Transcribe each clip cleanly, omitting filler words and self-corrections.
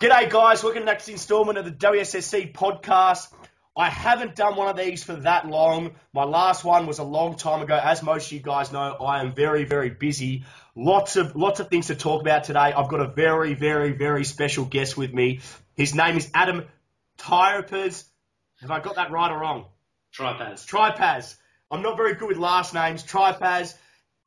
G'day guys, welcome to the next instalment of the WSSC podcast. I haven't done one of these for that long. My last one was a long time ago. As most of you guys know, I am very, very busy. Lots of things to talk about today. I've got a very, very, very special guest with me. His name is Adam Trypas. Have I got that right or wrong? Trypas. I'm not very good with last names. Trypas.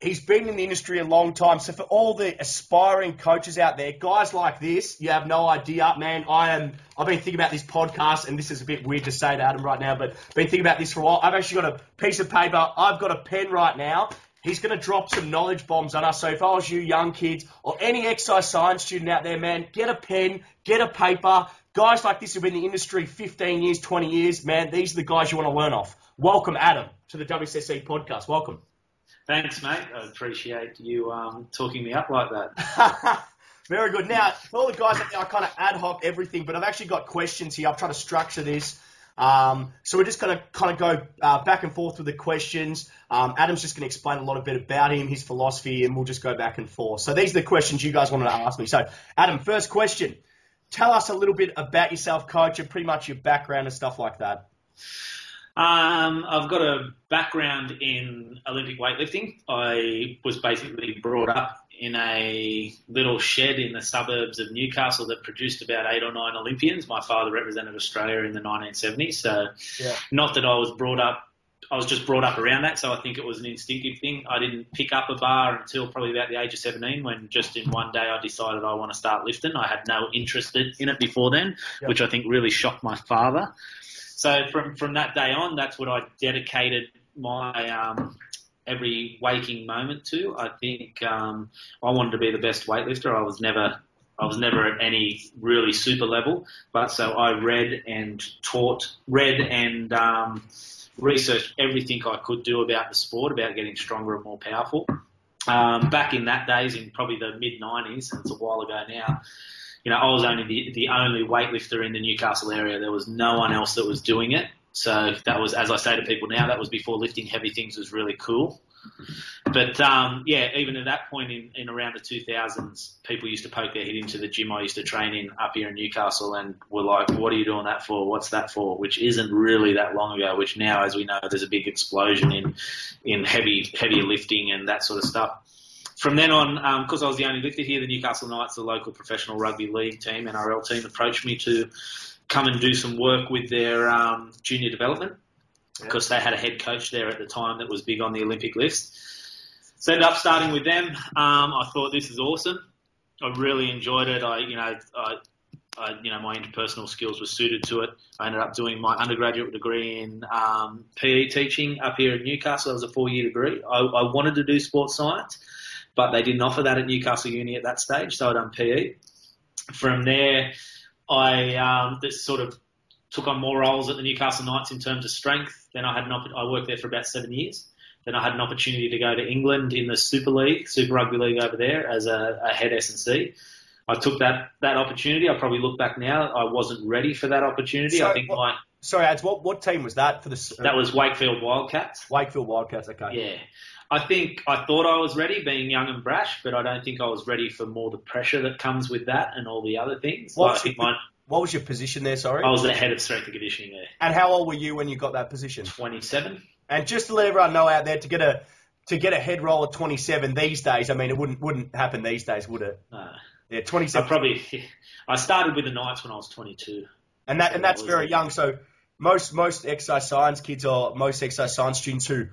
He's been in the industry a long time. So for all the aspiring coaches out there, guys like this, you have no idea, man. I've been thinking about this podcast, and this is a bit weird to say to Adam right now, but been thinking about this for a while. I've actually got a piece of paper. I've got a pen right now. He's going to drop some knowledge bombs on us. So if I was you young kids or any exercise science student out there, man, get a pen, get a paper. Guys like this who've been in the industry 15 years, 20 years, man, these are the guys you want to learn off. Welcome, Adam, to the WSSC podcast. Welcome. Thanks, mate. I appreciate you talking me up like that. Very good. Now, for all the guys out there, I kind of ad hoc everything, but I've actually got questions here. I've tried to structure this. So we're just going to kind of go back and forth with the questions. Adam's just going to explain a lot of bit about him, his philosophy, and we'll just go back and forth. So these are the questions you guys wanted to ask me. So, Adam, first question. Tell us a little bit about yourself, coach, and pretty much your background and stuff like that. I've got a background in Olympic weightlifting. I was basically brought up in a little shed in the suburbs of Newcastle that produced about 8 or 9 Olympians. My father represented Australia in the 1970s. So Not that I was brought up, I was just brought up around that. So I think it was an instinctive thing. I didn't pick up a bar until probably about the age of 17 when just in one day I decided I want to start lifting. I had no interest in it before then, which I think really shocked my father. So from that day on, that's what I dedicated my every waking moment to. I think I wanted to be the best weightlifter. I was never at any really super level, but so I read and researched everything I could do about the sport, about getting stronger and more powerful. Back in that days, in probably the mid-90s, it's a while ago now, I was only the only weightlifter in the Newcastle area. There was no one else that was doing it. So that was, as I say to people now, that was before lifting heavy things was really cool. But, even at that point in around the 2000s, people used to poke their head into the gym I used to train in up here in Newcastle and were like, what are you doing that for? What's that for? Which isn't really that long ago, which now, as we know, there's a big explosion in heavy lifting and that sort of stuff. From then on, because I was the only lifter here, the Newcastle Knights, the local professional rugby league team, NRL team, approached me to come and do some work with their junior development because they had a head coach there at the time that was big on the Olympic lifts. So I ended up starting with them. I thought this is awesome. I really enjoyed it. My interpersonal skills were suited to it. I ended up doing my undergraduate degree in PE teaching up here in Newcastle. It was a 4-year degree. I wanted to do sports science, but they didn't offer that at Newcastle Uni at that stage, so I done PE. From there, I sort of took on more roles at the Newcastle Knights in terms of strength. Then I worked there for about 7 years. Then I had an opportunity to go to England in the Super Rugby League over there as a head S&C. I took that opportunity. I probably look back now, I wasn't ready for that opportunity. Sorry, Ads, what team was that for the? That was Wakefield Wildcats. Wakefield Wildcats, okay. Yeah. I thought I was ready, being young and brash, but I don't think I was ready for more the pressure that comes with that and all the other things. What was your position there, sorry? I was the head of strength and conditioning there. And how old were you when you got that position? 27. And just to let everyone know out there, to get a head roll at 27 these days, I mean, it wouldn't happen these days, would it? No. Yeah, 27. I started with the Knights when I was 22. And that's very young. So most exercise science kids or most exercise science students who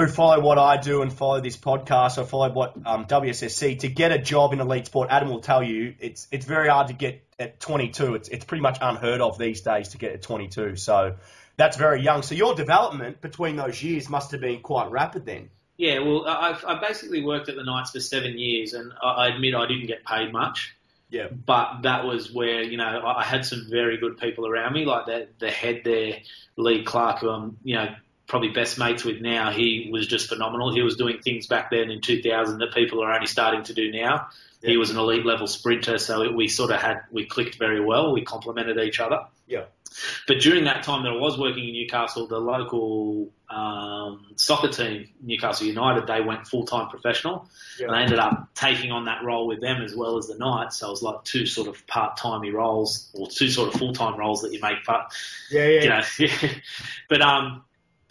follow what I do and follow this podcast or follow what WSSC, to get a job in elite sport, Adam will tell you, it's very hard to get at 22. It's pretty much unheard of these days to get at 22. So that's very young. So your development between those years must have been quite rapid then. Yeah, well, I basically worked at the Knights for 7 years, and I admit I didn't get paid much. Yeah. But that was where, I had some very good people around me, like the head there, Lee Clark, who I'm, probably best mates with now. He was just phenomenal. He was doing things back then in 2000 that people are only starting to do now. Yeah. He was an elite level sprinter, so we clicked very well. We complemented each other. Yeah. But during that time that I was working in Newcastle, the local soccer team, Newcastle United, they went full-time professional. Yeah. And I ended up taking on that role with them as well as the Knights. So it was like two sort of part-timey roles, or two sort of full-time roles that you make. But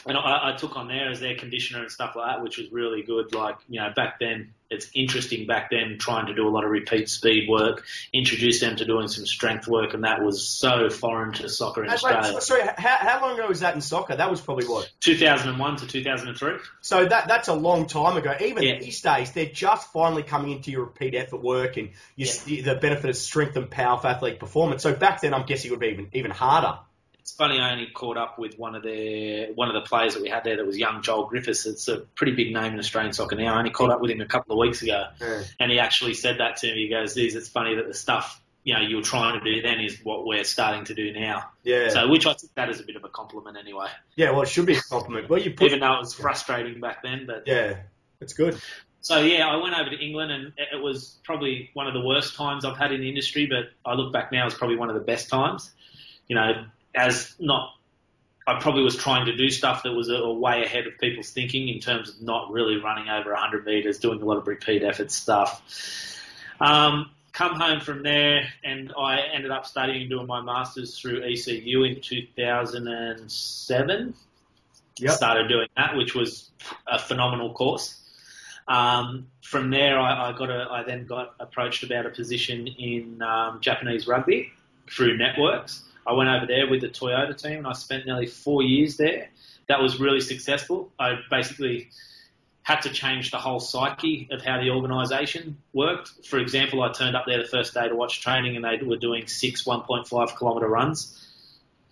and I took on there as their conditioner and stuff like that, which was really good. Like, back then, it's interesting back then trying to do a lot of repeat speed work, introduce them to doing some strength work, and that was so foreign to soccer in Australia. Sorry, how long ago was that in soccer? That was probably what? 2001 to 2003. So that's a long time ago. Even these days, they're just finally coming into your repeat effort work and the benefit of strength and power for athletic performance. So back then, I'm guessing it would be even harder. It's funny, I only caught up with one of the players that we had there that was young Joel Griffiths. It's a pretty big name in Australian soccer now. I only caught up with him a couple of weeks ago, and he actually said that to me. He goes, it's funny that the stuff you were trying to do then is what we're starting to do now. Yeah. So, which I took that as a bit of a compliment anyway. Yeah, well, it should be a compliment. Well, even though it was frustrating back then, but yeah, it's good. So, I went over to England, and it was probably one of the worst times I've had in the industry, but I look back now, it's probably one of the best times. I probably was trying to do stuff that was a way ahead of people's thinking in terms of not really running over 100 metres, doing a lot of repeat effort stuff. Come home from there, and I ended up studying and doing my master's through ECU in 2007. Yep. Started doing that, which was a phenomenal course. From there, I then got approached about a position in Japanese rugby through networks. I went over there with the Toyota team, and I spent nearly 4 years there. That was really successful. I basically had to change the whole psyche of how the organisation worked. For example, I turned up there the first day to watch training, and they were doing 6 1.5-kilometre runs.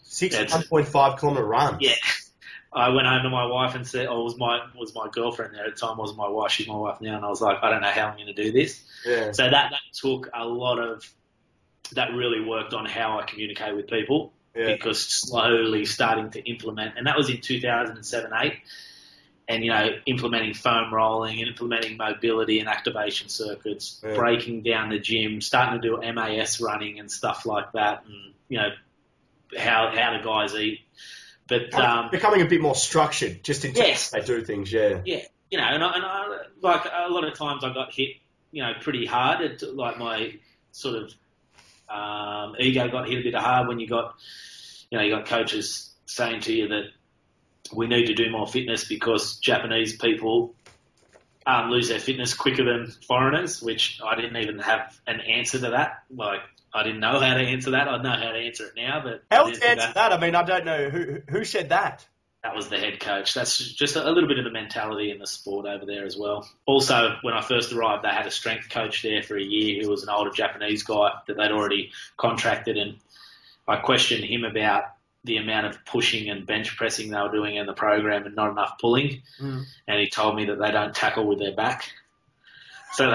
6 1.5-kilometre runs? Yeah. I went home to my wife and said, was my girlfriend there at the time, wasn't my wife, she's my wife now, and I was like, I don't know how I'm going to do this. Yeah. So that took a lot of... That really worked on how I communicate with people because slowly starting to implement, and that was in 2007-8, and implementing foam rolling, implementing mobility and activation circuits, breaking down the gym, starting to do MAS running and stuff like that, and how the guys eat. But becoming a bit more structured, just in terms of how they do things. And I like a lot of times I got hit, pretty hard. Like my sort of ego got hit a bit hard when you got coaches saying to you that we need to do more fitness because Japanese people lose their fitness quicker than foreigners, which I didn't even have an answer to that. Like, I didn't know how to answer that. I know how to answer it now, but how to answer that? I mean, I don't know who said that. That was the head coach. That's just a little bit of the mentality in the sport over there as well. Also, when I first arrived, they had a strength coach there for a year who was an older Japanese guy that they'd already contracted, and I questioned him about the amount of pushing and bench pressing they were doing in the program and not enough pulling, and he told me that they don't tackle with their back. So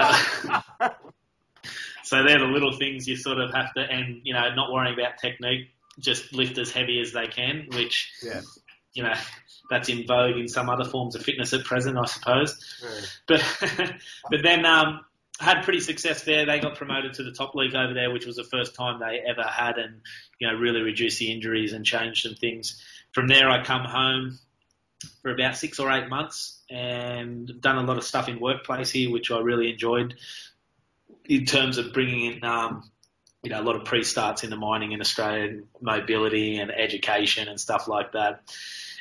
so they're the little things you sort of have to, and not worrying about technique, just lift as heavy as they can, which that's in vogue in some other forms of fitness at present, I suppose. But then had pretty success there. They got promoted to the top league over there, which was the first time they ever had, and really reduced the injuries and changed some things. From there, I come home for about 6 or 8 months and done a lot of stuff in workplace here, which I really enjoyed in terms of bringing in a lot of pre-starts into mining in Australia, mobility and education and stuff like that.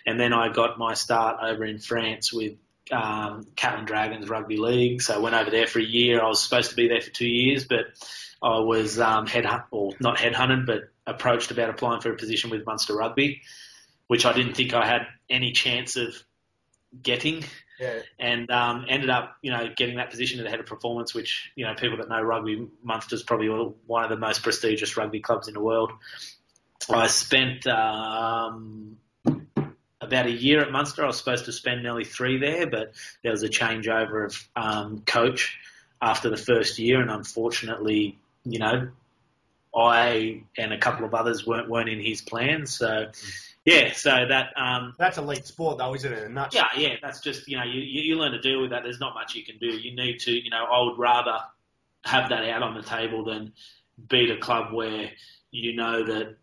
And then I got my start over in France with Catlin Dragons Rugby League. So I went over there for a year. I was supposed to be there for 2 years, but I was not headhunted, but approached about applying for a position with Munster Rugby, which I didn't think I had any chance of getting. Yeah. And ended up, getting that position at the head of performance, which, people that know rugby, Munster's probably one of the most prestigious rugby clubs in the world. I spent about a year at Munster. I was supposed to spend nearly 3 there, but there was a changeover of coach after the first year, and unfortunately, I and a couple of others weren't in his plans. So, so that that's elite sport, though, isn't it? In a nutshell. Yeah. That's just you learn to deal with that. There's not much you can do. You need to I would rather have that out on the table than beat a club where that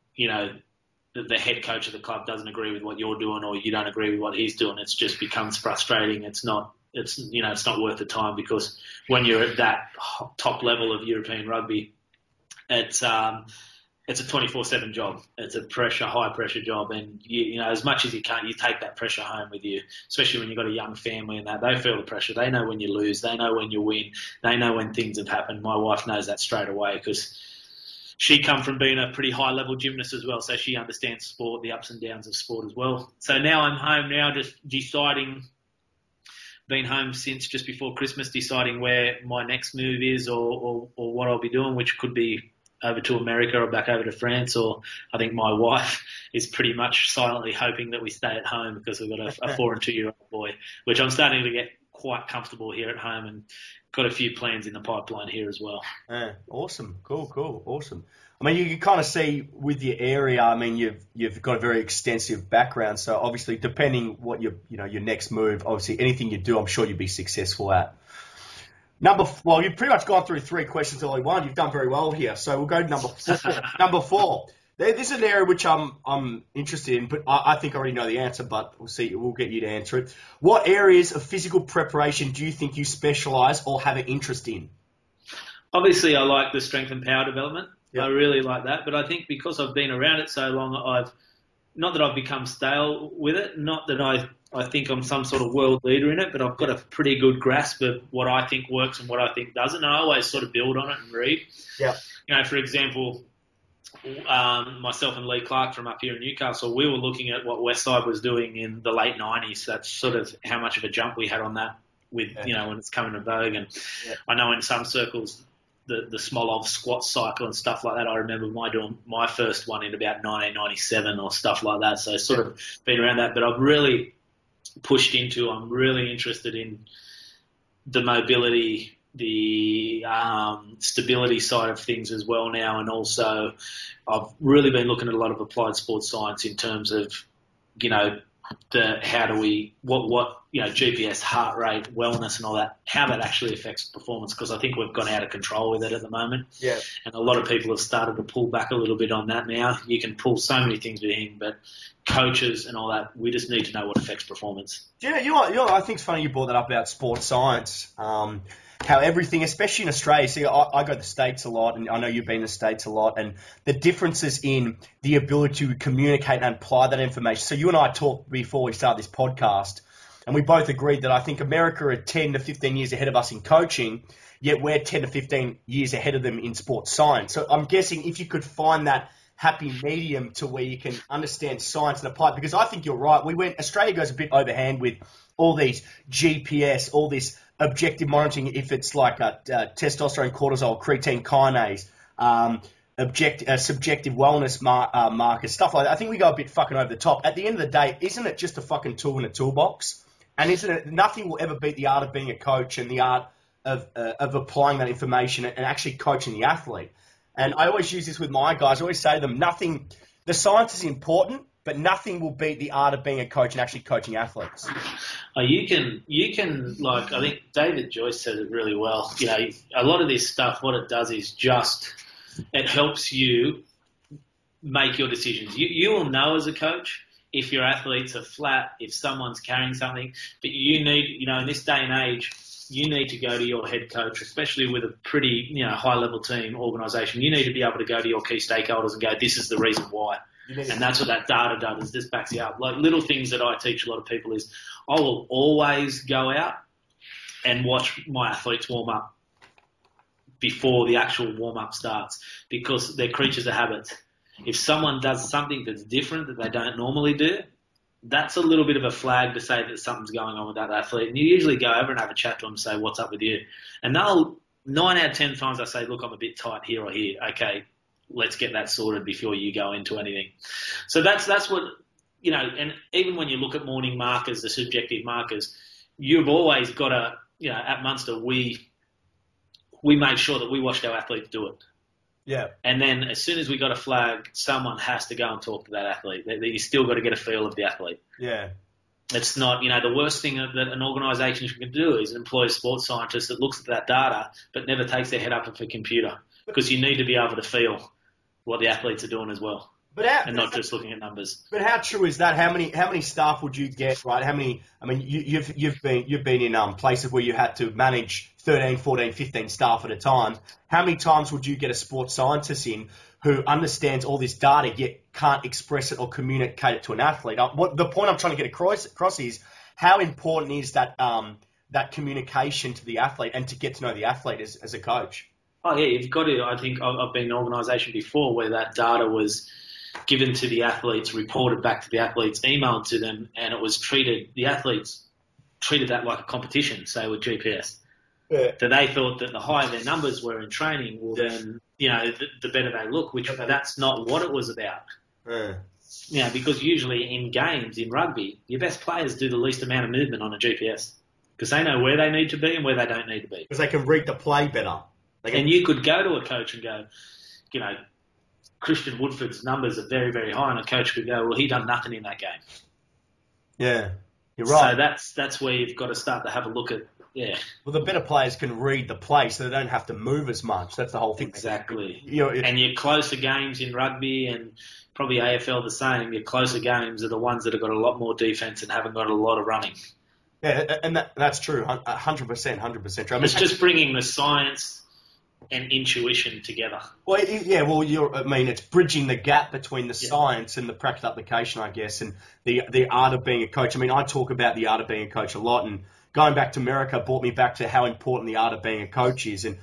the head coach of the club doesn't agree with what you're doing, or you don't agree with what he's doing. It just becomes frustrating. It's not worth the time, because when you're at that top level of European rugby, it's a 24/7 job. It's a high pressure job, and you know, as much as you can, you take that pressure home with you. Especially when you've got a young family and that, they feel the pressure. They know when you lose, they know when you win, they know when things have happened. My wife knows that straight away, because she come from being a pretty high level gymnast as well, so she understands sport, the ups and downs of sport as well. So now I'm home now, just deciding. Been home since just before Christmas, deciding where my next move is, or what I'll be doing, which could be over to America or back over to France, or I think my wife is pretty much silently hoping that we stay at home, because we've got a 4 and 2-year-old boy, which I'm starting to get quite comfortable here at home, and got a few plans in the pipeline here as well. Awesome. Cool. Awesome. I mean, you can kind of see with your area, I mean, you've got a very extensive background. So obviously, depending what your next move, obviously anything you do, I'm sure you'd be successful at. You've pretty much gone through 3 questions all in one. You've done very well here. So we'll go to number 4. Number 4. This is an area which I'm interested in, but I think I already know the answer, but we'll see. We'll get you to answer it. What areas of physical preparation do you think you specialise or have an interest in? Obviously, I like the strength and power development. Yep. I really like that. But I think because I've been around it so long, not that I've become stale with it, not that I think I'm some sort of world leader in it, but I've got a pretty good grasp of what I think works and what I think doesn't. And I always sort of build on it and read. Yeah. You know, for example, myself and Lee Clark from up here in Newcastle, we were looking at what Westside was doing in the late 90s. That's sort of how much of a jump we had on that with, when it's coming to vogue. And I know in some circles, the Smolov squat cycle and stuff like that, I remember doing my first one in about 1997 or stuff like that. So sort of been around that. But I've really I'm really interested in the mobility, the stability side of things as well now. And also I've really been looking at a lot of applied sports science in terms of, GPS, heart rate, wellness and all that, how that actually affects performance, because I think we've gone out of control with it at the moment. Yeah. And a lot of people have started to pull back a little bit on that now. You can pull so many things with him, but coaches and all that, we just need to know what affects performance. Yeah, I think it's funny you brought that up about sports science. How everything, especially in Australia, see, I go to the States a lot, and I know you've been in the States a lot, and the differences in the ability to communicate and apply that information. So you and I talked before we started this podcast, and we both agreed that I think America are 10 to 15 years ahead of us in coaching, yet we're 10 to 15 years ahead of them in sports science. So I'm guessing if you could find that happy medium to where you can understand science and apply it, because I think you're right. Australia goes a bit overhand with all these GPS, all this objective monitoring, if it's like a testosterone, cortisol, creatine kinase, subjective wellness markers, stuff like that. I think we go a bit fucking over the top. At the end of the day, isn't it just a fucking tool in a toolbox? And isn't it, nothing will ever beat the art of being a coach and the art of applying that information and actually coaching the athlete. And I always use this with my guys. I always say to them, the science is important, but nothing will beat the art of being a coach and actually coaching athletes. You can like, I think David Joyce said it really well. A lot of this stuff, what it does is it helps you make your decisions. You will know as a coach if your athletes are flat, if someone's carrying something, but you need, in this day and age, you need to go to your head coach, especially with a pretty, high-level team organisation. You need to be able to go to your key stakeholders and go, this is the reason why. And that's what that data does, this backs you up. Like little things that I teach a lot of people is I will always go out and watch my athletes warm up before the actual warm-up starts, because they're creatures of habit. If someone does something that's different that they don't normally do, that's a little bit of a flag to say that something's going on with that athlete. And you usually go over and have a chat to them and say, what's up with you? And 9 out of 10 times I say, look, I'm a bit tight here or here. Okay, let's get that sorted before you go into anything. So that's what, and even when you look at morning markers, the subjective markers, you've always got to, at Munster, we made sure that we watched our athletes do it. Yeah. And then as soon as we got a flag, someone has to go and talk to that athlete. You still got to get a feel of the athlete. Yeah. It's not, the worst thing that an organisation can do is employ a sports scientist that looks at that data but never takes their head up off a computer, because you need to be able to feel what the athletes are doing as well. and not just looking at numbers. But how true is that? How many staff would you get, right? You've been in places where you had to manage 13, 14, 15 staff at a time. How many times would you get a sports scientist in who understands all this data yet can't express it or communicate it to an athlete? The point I'm trying to get across is how important is that that communication to the athlete and to get to know the athlete as a coach? Oh yeah, you've got to. I think I've been in an organisation before where that data was given to the athletes, reported back to the athletes, emailed to them, and it was the athletes treated that like a competition, say with GPS. Yeah. So they thought that the higher their numbers were in training, well then, the better they look, which that's not what it was about. Yeah. Because usually in games, in rugby, your best players do the least amount of movement on a GPS because they know where they need to be and where they don't need to be. Because they can read the play better. And you could go to a coach and go, Christian Woodford's numbers are very, very high, and a coach could go, well, he done nothing in that game. Yeah, you're right. So that's where you've got to start to have a look at, yeah. Well, the better players can read the play, so they don't have to move as much. That's the whole thing. Exactly. And your closer games in rugby and probably AFL the same, your closer games are the ones that have got a lot more defence and haven't got a lot of running. Yeah, and that's true, 100% true. It's just bringing the science and intuition together. Well, it's bridging the gap between the science and the practical application, I guess, and the art of being a coach. I talk about the art of being a coach a lot, and going back to America brought me back to how important the art of being a coach is. And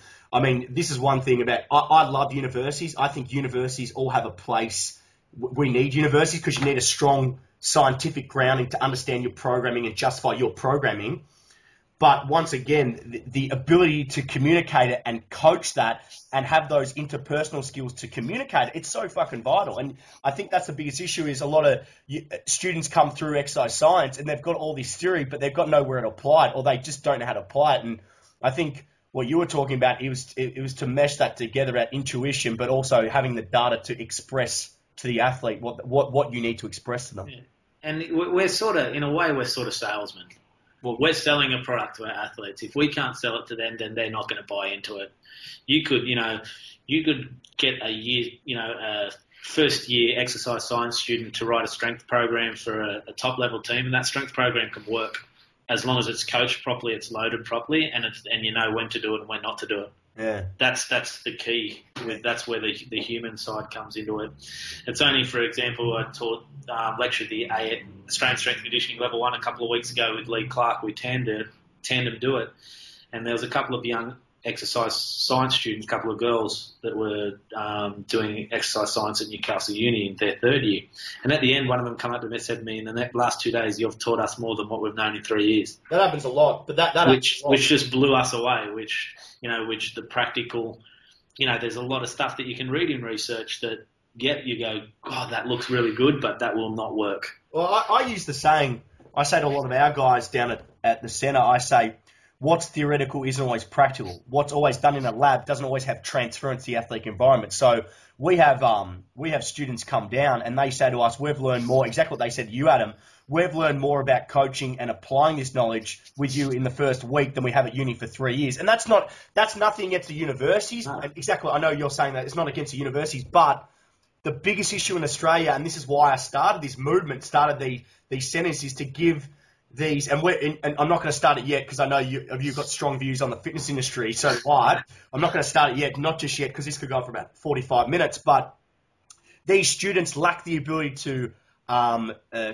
this is one thing about, I love universities. I think universities all have a place. We need universities because you need a strong scientific grounding to understand your programming and justify your programming. But once again, the ability to communicate it and coach that and have those interpersonal skills to communicate it, it's so fucking vital. And I think that's the biggest issue is a lot of students come through exercise science and they've got all this theory, but they've got nowhere to apply it or they just don't know how to apply it. And I think what you were talking about, it was to mesh that together at intuition, but also having the data to express to the athlete what you need to express to them. Yeah. And we're sort of, in a way, we're sort of salesmen. Well, we're selling a product to our athletes. If we can't sell it to them, then they're not going to buy into it. You could get a first year exercise science student to write a strength program for a top level team, and that strength program can work as long as it's coached properly, it's loaded properly, and you know when to do it and when not to do it. Yeah, that's the key. That's where the human side comes into it. It's only, for example, I lectured the Australian Strength and Conditioning Level 1 a couple of weeks ago with Lee Clark. We tandem do it, and there was a couple of young exercise science students, a couple of girls that were doing exercise science at Newcastle Uni in their third year. And at the end, one of them came up to me and said to me, in the last 2 days, you've taught us more than what we've known in 3 years. That happens a lot, but which just blew us away, which the practical, there's a lot of stuff that you can read in research that, you go, God, that looks really good, but that will not work. Well, I use the saying, I say to a lot of our guys down at the centre, I say, what's theoretical isn't always practical. What's always done in a lab doesn't always have transference to the athletic environment. So we have students come down and they say to us, we've learned more, exactly what they said to you, Adam, we've learned more about coaching and applying this knowledge with you in the first week than we have at uni for 3 years. And that's nothing against the universities. No. Exactly, I know you're saying that it's not against the universities, but the biggest issue in Australia, and this is why I started this movement, these centres, is to give these, and I'm not going to start it yet because I know you've got strong views on the fitness industry, so I'm not going to start it yet, not just yet, because this could go on for about 45 minutes, but these students lack the ability to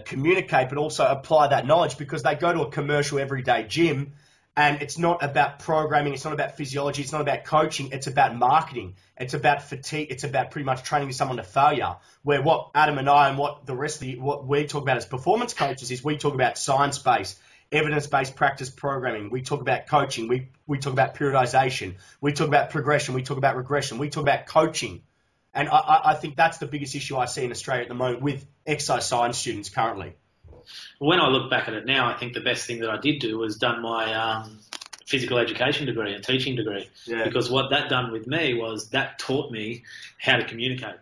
communicate but also apply that knowledge because they go to a commercial everyday gym and it's not about programming, it's not about physiology, it's not about coaching, it's about marketing, it's about fatigue, it's about pretty much training someone to failure. Where what Adam and I and what the rest of what we talk about as performance coaches is we talk about science-based, evidence-based practice programming. We talk about coaching, we talk about periodization, we talk about progression, we talk about regression, we talk about coaching. And I think that's the biggest issue I see in Australia at the moment with exercise science students currently. When I look back at it now, I think the best thing that I did do was done my physical education degree and teaching degree. Yeah. Because what that done with me was that taught me how to communicate.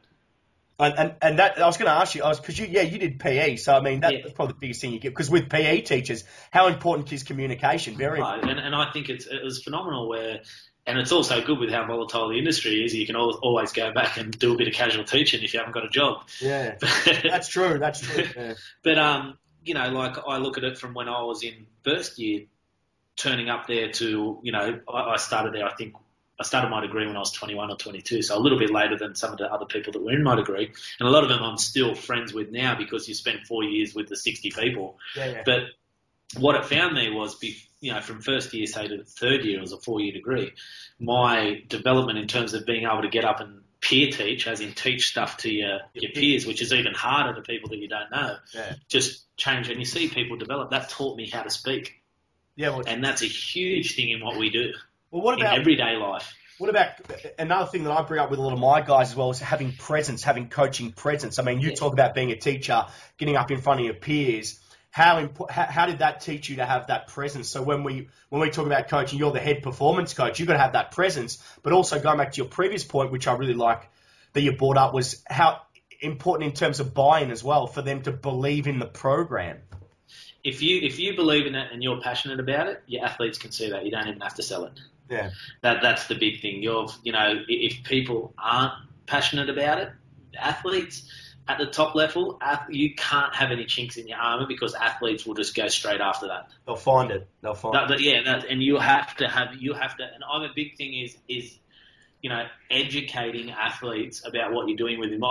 And that I was going to ask you, because you did PE, so I mean that's probably the biggest thing you get. Because with PE teachers, how important is communication? Very important. And I think it was phenomenal where And it's also good with how volatile the industry is. You can always go back and do a bit of casual teaching if you haven't got a job. Yeah, that's true. That's true. Yeah. But, you know, like I look at it from when I was in first year, turning up there to, you know, I started there, I think, I started my degree when I was 21 or 22, so a little bit later than some of the other people that were in my degree. And a lot of them I'm still friends with now because you spent 4 years with the 60 people. Yeah. But what it found me was, you know, from first year, say, to third year, it was a 4-year degree, my development in terms of being able to get up and peer teach, as in teach stuff to your peers, which is even harder to people that you don't know, just changed. And you see people develop. That taught me how to speak. Yeah, well, and that's a huge thing in what we do. Well, what about in everyday life? What about another thing that I bring up with a lot of my guys as well is having presence, having coaching presence. I mean, you talk about being a teacher, getting up in front of your peers. How did that teach you to have that presence? So when we talk about coaching, you're the head performance coach. You've got to have that presence, but also going back to your previous point, which I really like that you brought up, was how important in terms of buy-in as well for them to believe in the program. If you believe in it and you're passionate about it, your athletes can see that. You don't even have to sell it. Yeah. That's the big thing. If people aren't passionate about it, athletes at the top level, you can't have any chinks in your armor because athletes will just go straight after that. They'll find it. And you have to, and I'm a big thing is educating athletes about what you're doing with them.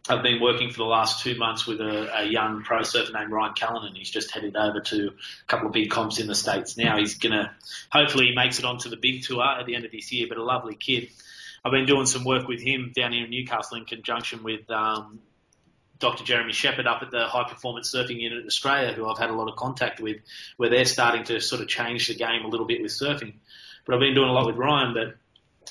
I've been working for the last 2 months with a young pro surfer named Ryan Callanan. He's just headed over to a couple of big comps in the States now. He's hopefully he makes it onto the big tour at the end of this year, but a lovely kid. I've been doing some work with him down here in Newcastle in conjunction with Dr. Jeremy Shepherd up at the High Performance Surfing Unit in Australia, who I've had a lot of contact with, where they're starting to sort of change the game a little bit with surfing. But I've been doing a lot with Ryan, but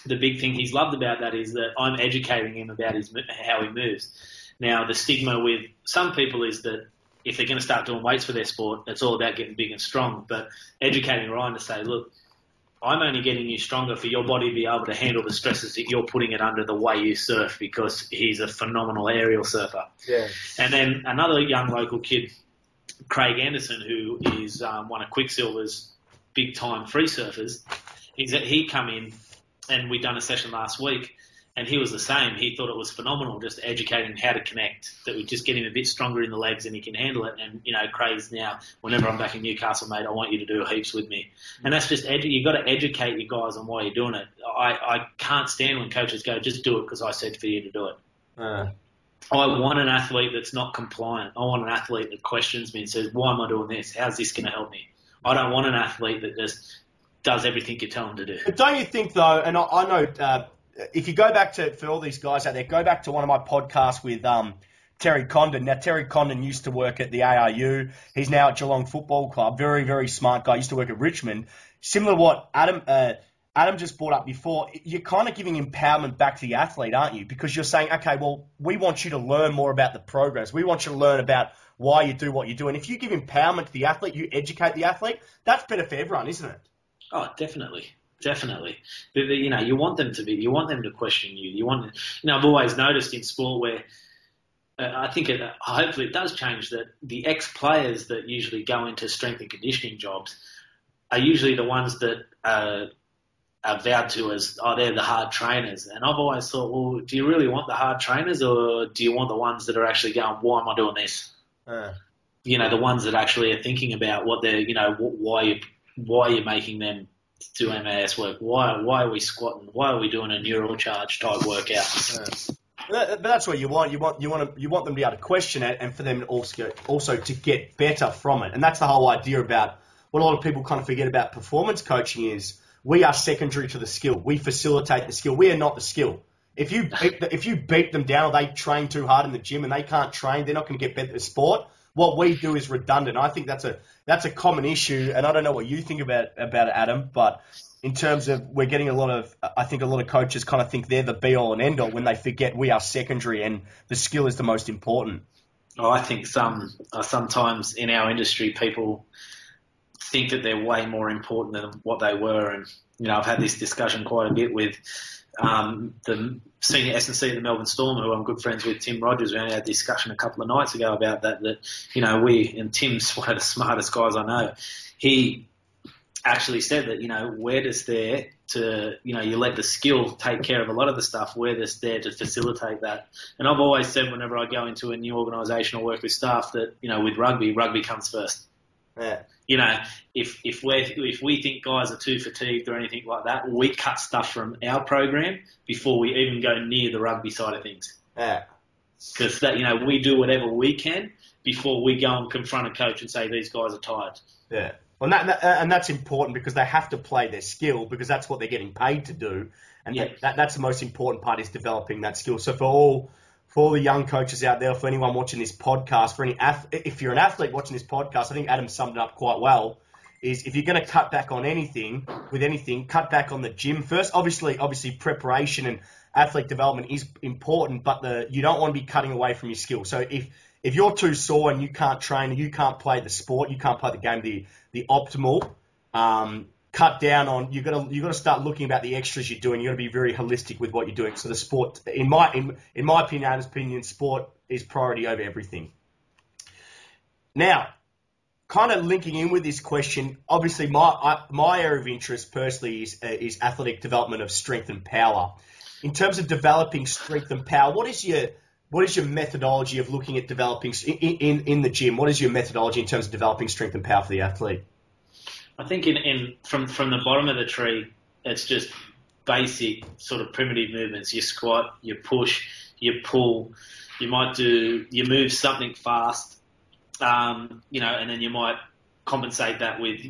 the big thing he's loved about that is that I'm educating him about how he moves. Now, the stigma with some people is that if they're going to start doing weights for their sport, it's all about getting big and strong. But educating Ryan to say, look, I'm only getting you stronger for your body to be able to handle the stresses that you're putting it under the way you surf, because he's a phenomenal aerial surfer. Yeah. And then another young local kid, Craig Anderson, who is one of Quicksilver's big-time free surfers, he come in, and we'd done a session last week, and he was the same. He thought it was phenomenal, just educating how to connect, that we just get him a bit stronger in the legs and he can handle it. And, Craig's now, whenever I'm back in Newcastle, mate, I want you to do heaps with me. And that's just, you've got to educate your guys on why you're doing it. I can't stand when coaches go, just do it because I said for you to do it. I want an athlete that's not compliant. I want an athlete that questions me and says, why am I doing this? How's this going to help me? I don't want an athlete that just does everything you tell them to do. But don't you think, though, and I know if you go back to, for all these guys out there, go back to one of my podcasts with Terry Condon. Now, Terry Condon used to work at the ARU. He's now at Geelong Football Club. Very, very smart guy. Used to work at Richmond. Similar to what Adam just brought up before, you're kind of giving empowerment back to the athlete, aren't you? Because you're saying, okay, well, we want you to learn more about the programs. We want you to learn about why you do what you do. And if you give empowerment to the athlete, you educate the athlete, that's better for everyone, isn't it? Oh, definitely. You want them to question you. I've always noticed in sport where I think hopefully it does change, that the ex-players that usually go into strength and conditioning jobs are usually the ones that are vowed to as, they're the hard trainers. And I've always thought, well, do you really want the hard trainers, or do you want the ones that are actually going, why am I doing this? The ones that actually are thinking about what they're, why are you making them do MAS work? Why are we squatting? Why are we doing a neural charge type workout? But that's what you want. You want them to be able to question it, and for them also to get better from it. And that's the whole idea about what a lot of people kind of forget about performance coaching is we are secondary to the skill. We facilitate the skill. We are not the skill. If you beat them down, or they train too hard in the gym and they can't train, they're not going to get better at sport. What we do is redundant. I think that's a common issue, and I don't know what you think about it, Adam, but in terms of we're getting I think a lot of coaches kind of think they're the be-all and end-all when they forget we are secondary and the skill is the most important. Well, I think sometimes in our industry people think that they're way more important than what they were, and I've had this discussion quite a bit with the senior S&C of the Melbourne Storm, who I'm good friends with, Tim Rogers. We only had a discussion a couple of nights ago about that Tim's one of the smartest guys I know. He actually said that, where does there to, you let the skill take care of a lot of the stuff, where there's there to facilitate that. And I've always said whenever I go into a new organisation or work with staff that, with rugby comes first. Yeah. If we think guys are too fatigued or anything like that, we cut stuff from our program before we even go near the rugby side of things. Yeah. Because we do whatever we can before we go and confront a coach and say these guys are tired. Yeah. Well, and that's important because they have to play their skill because that's what they're getting paid to do. And that's the most important part is developing that skill. So for all the young coaches out there, for anyone watching this podcast, if you're an athlete watching this podcast, I think Adam summed it up quite well, is if you're going to cut back on anything, cut back on the gym first. Obviously preparation and athlete development is important, but you don't want to be cutting away from your skill. So if you're too sore and you can't train, you can't play the sport, you can't play the game the optimal, cut down on. You got to start looking about the extras you're doing. You got to be very holistic with what you're doing. So the sport, in my opinion, Adam's opinion, sport is priority over everything. Now, kind of linking in with this question, obviously my area of interest personally is athletic development of strength and power. In terms of developing strength and power, what is your methodology of looking at developing in the gym? What is your methodology in terms of developing strength and power for the athlete? I think from the bottom of the tree, it's just basic sort of primitive movements. You squat, you push, you pull, you move something fast, and then you might compensate that with,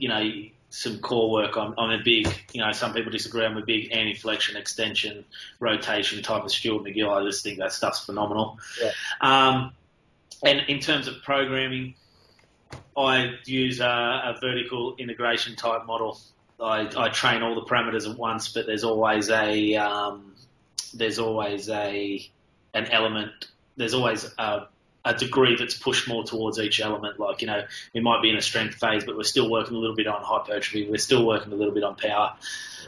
some core work. I'm a big, some people disagree. I'm a big anti-flexion, extension, rotation type of Stuart McGill. I just think that stuff's phenomenal. Yeah. And in terms of programming, I use a vertical integration type model. I train all the parameters at once, but there's always an element. There's always a degree that's pushed more towards each element. Like, we might be in a strength phase, but we're still working a little bit on hypertrophy. We're still working a little bit on power.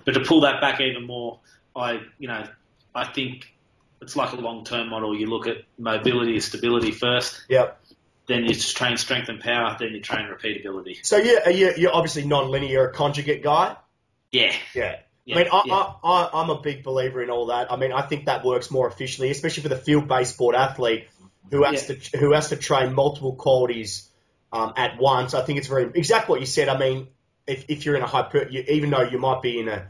But to pull that back even more, I think it's like a long-term model. You look at mobility and stability first. Yep. Then you train strength and power. Then you train repeatability. So you're obviously non-linear, a conjugate guy. Yeah. Yeah. I'm a big believer in all that. I mean, I think that works more efficiently, especially for the field-based sport athlete who has to train multiple qualities at once. I think it's exactly what you said. I mean, if you're in even though you might be in a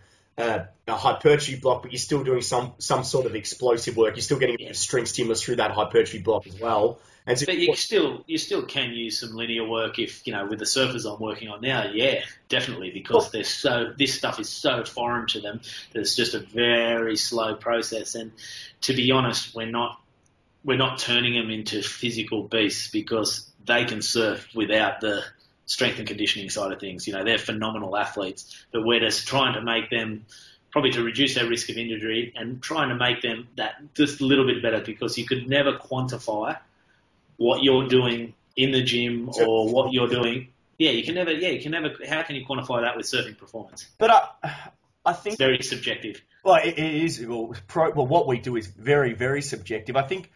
hypertrophy block, but you're still doing some sort of explosive work. You're still getting a strength stimulus through that hypertrophy block as well. And so, but you still can use some linear work if, with the surfers I'm working on now, yeah, definitely, because this stuff is so foreign to them that it's just a very slow process. And to be honest, we're not turning them into physical beasts because they can surf without the strength and conditioning side of things. They're phenomenal athletes, but we're just trying to make them, probably to reduce their risk of injury and trying to make them that just a little bit better, because you could never quantify what you're doing in the gym or what you're doing. You can never, how can you quantify that with surfing performance? But I think it's very subjective. Well, it is. Well, what we do is very, very subjective. I think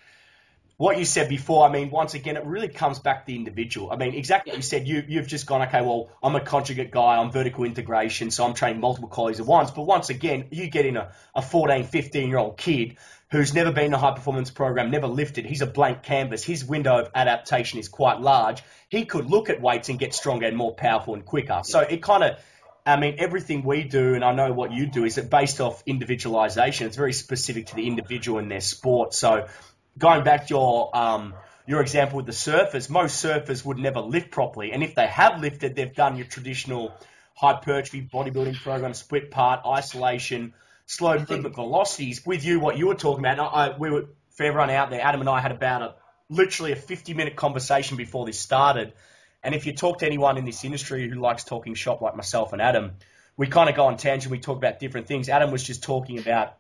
what you said before, I mean, once again, it really comes back to the individual. I mean, exactly what you said. You've just gone, okay, well, I'm a conjugate guy. I'm vertical integration, so I'm training multiple qualities at once. But once again, you get in a 14, 15-year-old kid who's never been in a high-performance program, never lifted. He's a blank canvas. His window of adaptation is quite large. He could look at weights and get stronger and more powerful and quicker. So it kind of, I mean, everything we do, and I know what you do, is based off individualization. It's very specific to the individual and their sport. So going back to your example with the surfers, most surfers would never lift properly. And if they have lifted, they've done your traditional hypertrophy bodybuilding program, split part, isolation, slow movement velocities. With you, what you were talking about, we were, for everyone out there, Adam and I had about literally a 50-minute conversation before this started. And if you talk to anyone in this industry who likes talking shop like myself and Adam, we kind of go on tangent. We talk about different things. Adam was just talking about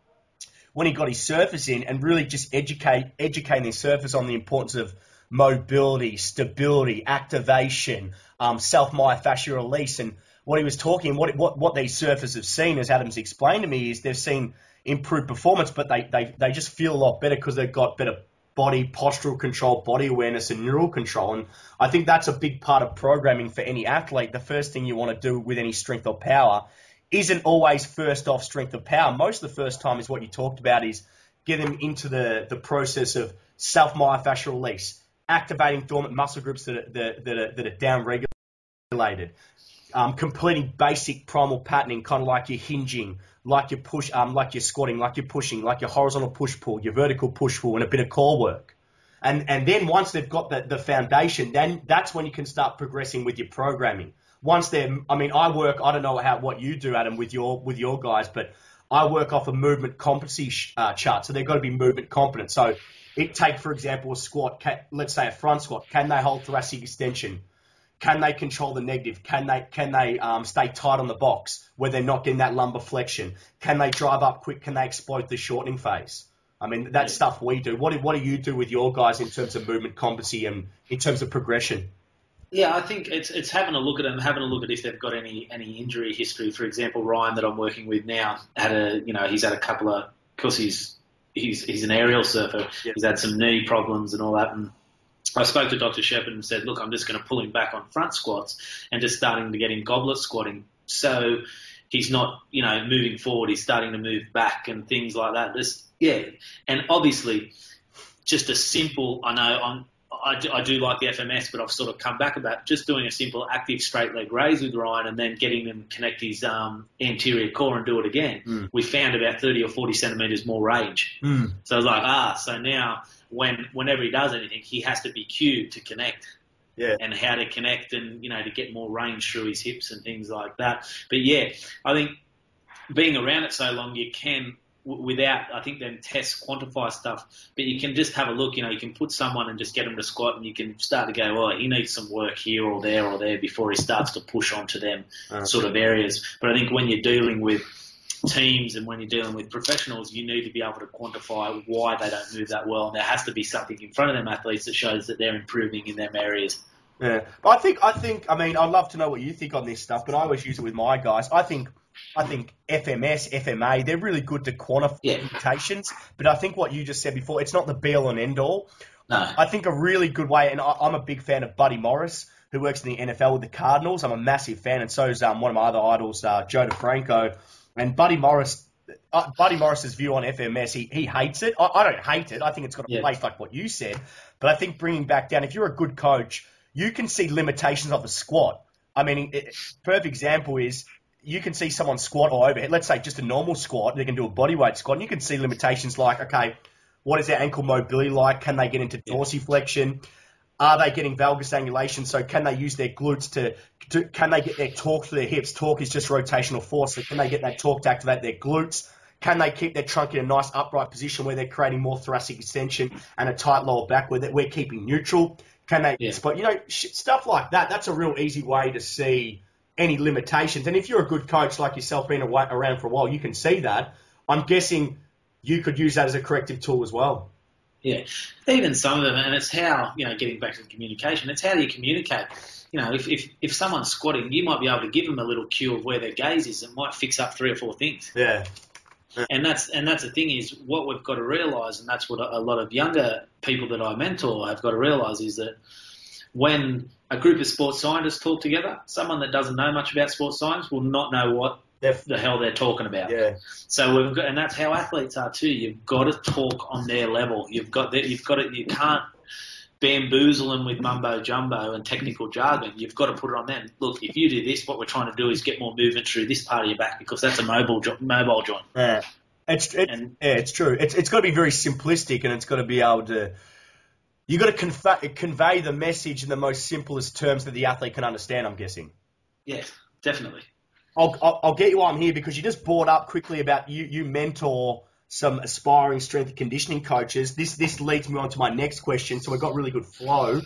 when he got his surfers in and really just educating his surfers on the importance of mobility, stability, activation, self-myofascial release. And what he was talking, what these surfers have seen, as Adam's explained to me, is they've seen improved performance, but they just feel a lot better because they've got better body postural control, body awareness, and neural control. And I think that's a big part of programming for any athlete. The first thing you want to do with any strength or power isn't always first off strength or power. Most of the first time is what you talked about, is get them into the process of self-myofascial release, activating dormant muscle groups that are down-regulated, completing basic primal patterning, kind of like your hinging, like your push, like your squatting, like your pushing, like your horizontal push-pull, your vertical push-pull, and a bit of core work. And then once they've got the foundation, then that's when you can start progressing with your programming. Once I don't know what you do, Adam, with your guys, but I work off a movement competency chart. So they've got to be movement competent. So take, for example, a squat, let's say a front squat. Can they hold thoracic extension? Can they control the negative? Can they stay tight on the box where they're not getting that lumbar flexion? Can they drive up quick? Can they exploit the shortening phase? I mean, that's stuff we do. What do you do with your guys in terms of movement competency and in terms of progression? Yeah, I think it's having a look at them, having a look at if they've got any injury history. For example, Ryan, that I'm working with now, he's had a couple of, because he's an aerial surfer. Yeah. He's had some knee problems and all that. And I spoke to Dr. Shepherd and said, look, I'm just going to pull him back on front squats and just starting to get him goblet squatting. So he's not, moving forward. He's starting to move back and things like that. And obviously, just a simple, I do like the FMS, but I've sort of come back about just doing a simple active straight leg raise with Ryan and then getting him to connect his anterior core and do it again. We found about 30 or 40 centimetres more range. So I was like, so now whenever he does anything, he has to be cued to connect. Yeah. And how to connect and, to get more range through his hips and things like that. But yeah, I think being around it so long, you can, without, I think, then test, quantify stuff, but you can just have a look, you can put someone and just get them to squat and you can start to go, he needs some work here or there before he starts to push onto them sort of areas. But I think when you're dealing with teams and when you're dealing with professionals, you need to be able to quantify why they don't move that well. And there has to be something in front of them athletes that shows that they're improving in them areas. Yeah. But I think, I'd love to know what you think on this stuff, but I always use it with my guys. I think FMS, FMA, they're really good to quantify limitations, but I think what you just said before, it's not the be-all and end-all. No. I think a really good way, and I'm a big fan of Buddy Morris, who works in the NFL with the Cardinals. I'm a massive fan, and so is one of my other idols, Joe DeFranco. And Buddy Morris's view on FMS, he hates it. I don't hate it. I think it's got a place like what you said. But I think bringing back down, if you're a good coach, you can see limitations of a squat. I mean, perfect example is you can see someone squat or overhead. Let's say just a normal squat. They can do a bodyweight squat. And you can see limitations like, okay, what is their ankle mobility like? Can they get into dorsiflexion? Are they getting valgus angulation? So can they use their glutes can they get their torque through their hips? Torque is just rotational force. So can they get that torque to activate their glutes? Can they keep their trunk in a nice upright position where they're creating more thoracic extension and a tight lower back where we're keeping neutral? Can they, stuff like that? That's a real easy way to see any limitations. And if you're a good coach like yourself, being around for a while, you can see that. I'm guessing you could use that as a corrective tool as well. Yeah, even some of them, and it's how, getting back to the communication, it's how do you communicate? If someone's squatting, you might be able to give them a little cue of where their gaze is. It might fix up 3 or 4 things. Yeah. And that's the thing is what we've got to realise, and that's what a lot of younger people that I mentor have got to realise is that when a group of sports scientists talk together, someone that doesn't know much about sports science will not know what the hell they're talking about. Yeah. So and that's how athletes are too. You've got to talk on their level. You can't bamboozle them with mumbo jumbo and technical jargon. You've got to put it on them. Look, if you do this, what we're trying to do is get more movement through this part of your back because that's a mobile joint. Yeah. It's true. It's got to be very simplistic, and it's got to be able to. You got to convey the message in the most simplest terms that the athlete can understand. I'm guessing. Yes, definitely. I'll get you while I'm here because you just brought up quickly about you mentor some aspiring strength and conditioning coaches. This leads me on to my next question. So we've got really good flow.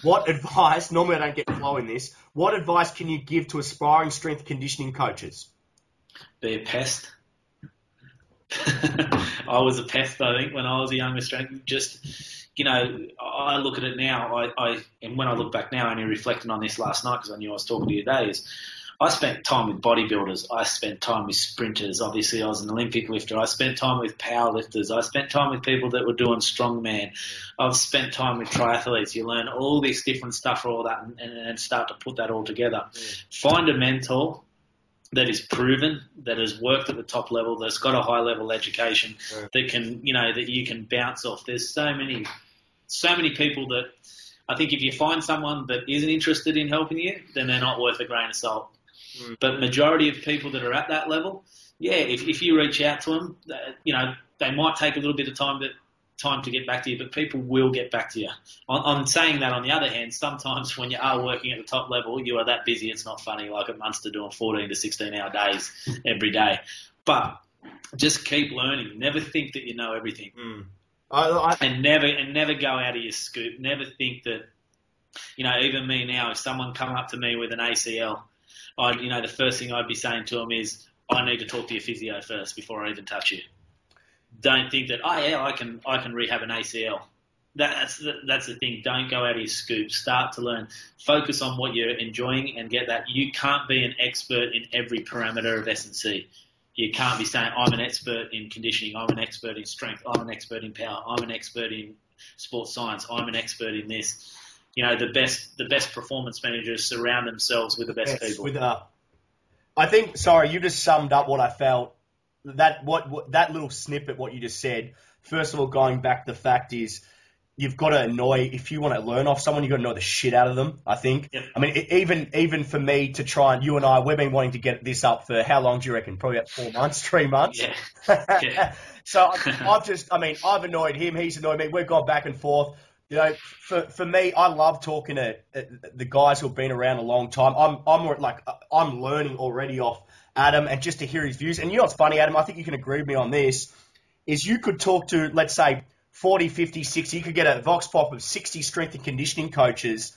What advice? Normally I don't get flow in this. What advice can you give to aspiring strength and conditioning coaches? Be a pest. I was a pest, I think, when I was a younger strength. Just, I look at it now. And when I look back now, only reflecting on this last night because I knew I was talking to you today, is I spent time with bodybuilders. I spent time with sprinters. Obviously, I was an Olympic lifter. I spent time with powerlifters. I spent time with people that were doing strongman. I've spent time with triathletes. You learn all this different stuff for all that and start to put that all together. Find a mentor that is proven, that has worked at the top level, that's got a high level education, that can, that you can bounce off. There's so many people that I think if you find someone that isn't interested in helping you, then they're not worth a grain of salt. But majority of people that are at that level, if you reach out to them, they might take a little bit of time to get back to you, but people will get back to you. On saying that, on the other hand, sometimes when you are working at the top level, you are that busy, it's not funny, like at Munster doing 14 to 16-hour days every day. But just keep learning. Never think that you know everything. And never go out of your scoop. Never think that, even me now, if someone come up to me with an ACL, the first thing I'd be saying to them is, I need to talk to your physio first before I even touch you. Don't think that, I can rehab an ACL. That's the thing. Don't go out of your scoop. Start to learn. Focus on what you're enjoying and get that. You can't be an expert in every parameter of S&C. You can't be saying, I'm an expert in conditioning, I'm an expert in strength, I'm an expert in power, I'm an expert in sports science, I'm an expert in this. The best performance managers surround themselves with the best people. I think, you just summed up what I felt. That little snippet, what you just said, first of all, going back, the fact is you've got to if you want to learn off someone, you've got to annoy the shit out of them, I think. Yep. I mean, even for me to try, and you and I, we've been wanting to get this up for how long do you reckon? Probably about 4 months, 3 months. Yeah. So I've annoyed him, he's annoyed me, we've gone back and forth. For me, I love talking to the guys who've been around a long time. I'm learning already off Adam, and just to hear his views. And you know what's funny, Adam, I think you can agree with me on this, is you could talk to, let's say, 40, 50, 60, you could get a vox pop of 60 strength and conditioning coaches.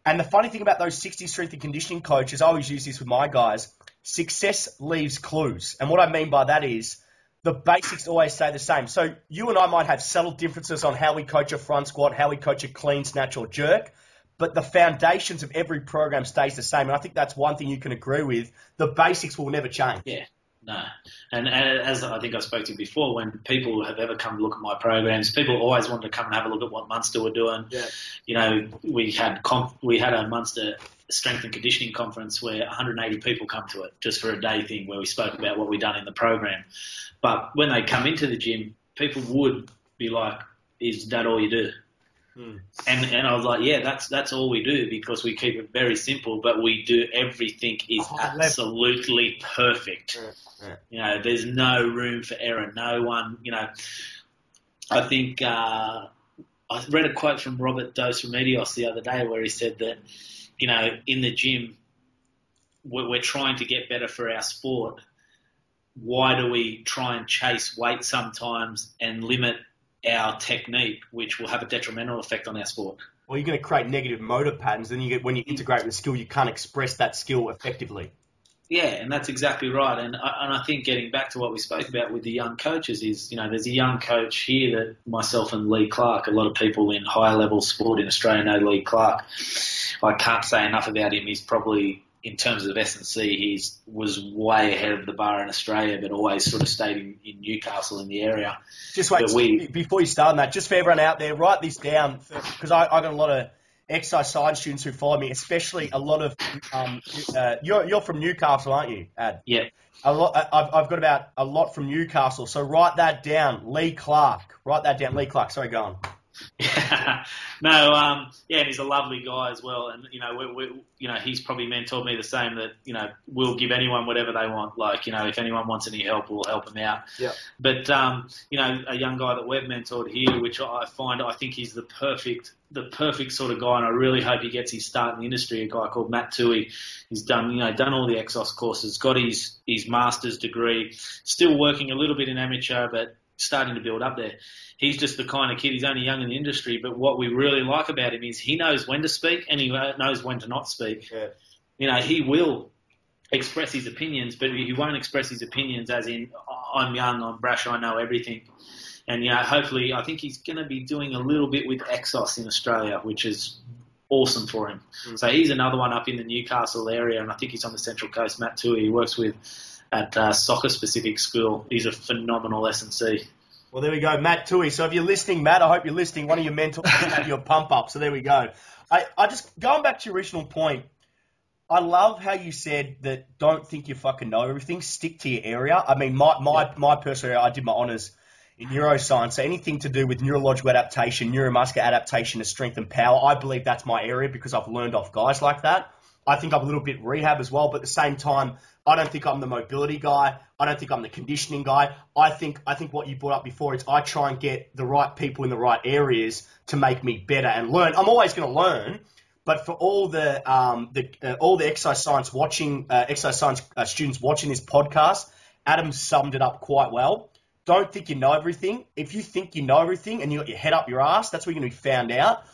And the funny thing about those 60 strength and conditioning coaches, I always use this with my guys, success leaves clues. And what I mean by that is the basics always stay the same. So you and I might have subtle differences on how we coach a front squat, how we coach a clean, snatch, or jerk, but the foundations of every program stays the same. And I think that's one thing you can agree with. The basics will never change. Yeah, no. And as I think I spoke to you before, when people have ever come to look at my programs, people always wanted to come and have a look at what Munster were doing. Yeah. We had a Munster strength and conditioning conference where 180 people come to it just for a day thing where we spoke about what we'd done in the program. But when they come into the gym, people would be like, is that all you do? And I was like, yeah, that's all we do, because we keep it very simple, but we do everything is absolutely perfect. There's no room for error. No one, I think I read a quote from Robert Dos Remedios the other day where he said that, in the gym, we're trying to get better for our sport. Why do we try and chase weight sometimes and limit our technique, which will have a detrimental effect on our sport? Well, you're going to create negative motor patterns, and when you integrate the skill, you can't express that skill effectively. Yeah, and that's exactly right. And I think getting back to what we spoke about with the young coaches is, there's a young coach here that myself and Lee Clark, a lot of people in higher level sport in Australia know Lee Clark. I can't say enough about him. He's probably, in terms of S&C, he was way ahead of the bar in Australia, but always sort of stayed in Newcastle in the area. Just wait, before you start on that, just for everyone out there, write this down, because I got a lot of exercise science students who follow me, especially a lot of you're from Newcastle, aren't you, Ad? Yeah. I've got about a lot from Newcastle, so write that down. Lee Clark. Write that down. Lee Clark. Sorry, go on. And he's a lovely guy as well. And, he's probably mentored me the same, that, we'll give anyone whatever they want. Like, if anyone wants any help, we'll help them out. Yeah. But, a young guy that we've mentored here, which I think he's the perfect sort of guy, and I really hope he gets his start in the industry, a guy called Matt Toohey. He's done all the Exos courses, got his master's degree, still working a little bit in amateur, but starting to build up there. He's just the kind of kid, he's only young in the industry, but what we really like about him is he knows when to speak and he knows when to not speak. Yeah. He will express his opinions, but he won't express his opinions as in, I'm young, I'm brash, I know everything. And, hopefully, I think he's going to be doing a little bit with Exos in Australia, which is awesome for him. So he's another one up in the Newcastle area, and I think he's on the Central Coast. Matt Tui, he works with at Soccer Specific School. He's a phenomenal S&C. Well, there we go, Matt Tui. So if you're listening, Matt, I hope you're listening. One of your mentors had your pump up. So there we go. I just, going back to your original point, I love how you said that don't think you fucking know everything. Stick to your area. I mean, my personal area, I did my honours in neuroscience. So anything to do with neurological adaptation, neuromuscular adaptation to strength and power, I believe that's my area because I've learned off guys like that. I think I'm a little bit rehab as well, but at the same time, I don't think I'm the mobility guy. I don't think I'm the conditioning guy. I think what you brought up before is I try and get the right people in the right areas to make me better and learn. I'm always going to learn, but for all the exercise science students watching this podcast, Adam summed it up quite well. Don't think you know everything. If you think you know everything and you got your head up your ass, that's where you're going to be found out.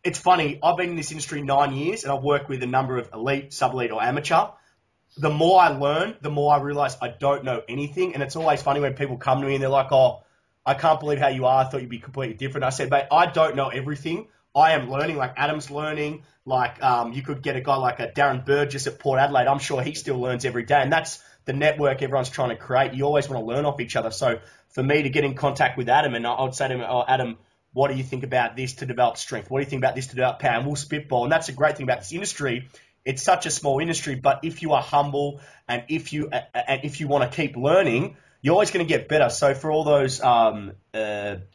It's funny. I've been in this industry 9 years, and I've worked with a number of elite, sub-elite, or amateur. The more I learn, the more I realize I don't know anything. And it's always funny when people come to me and they're like, oh, I can't believe how you are. I thought you'd be completely different. I said, mate, I don't know everything. I am learning, like Adam's learning. Like you could get a guy like a Darren Burgess at Port Adelaide. I'm sure he still learns every day. And that's the network everyone's trying to create. You always want to learn off each other. So for me to get in contact with Adam, and I would say to him, oh, Adam, what do you think about this to develop strength? What do you think about this to develop power? And we'll spitball. And that's a great thing about this industry. It's such a small industry, but if you are humble and if you want to keep learning, you're always going to get better. So for all those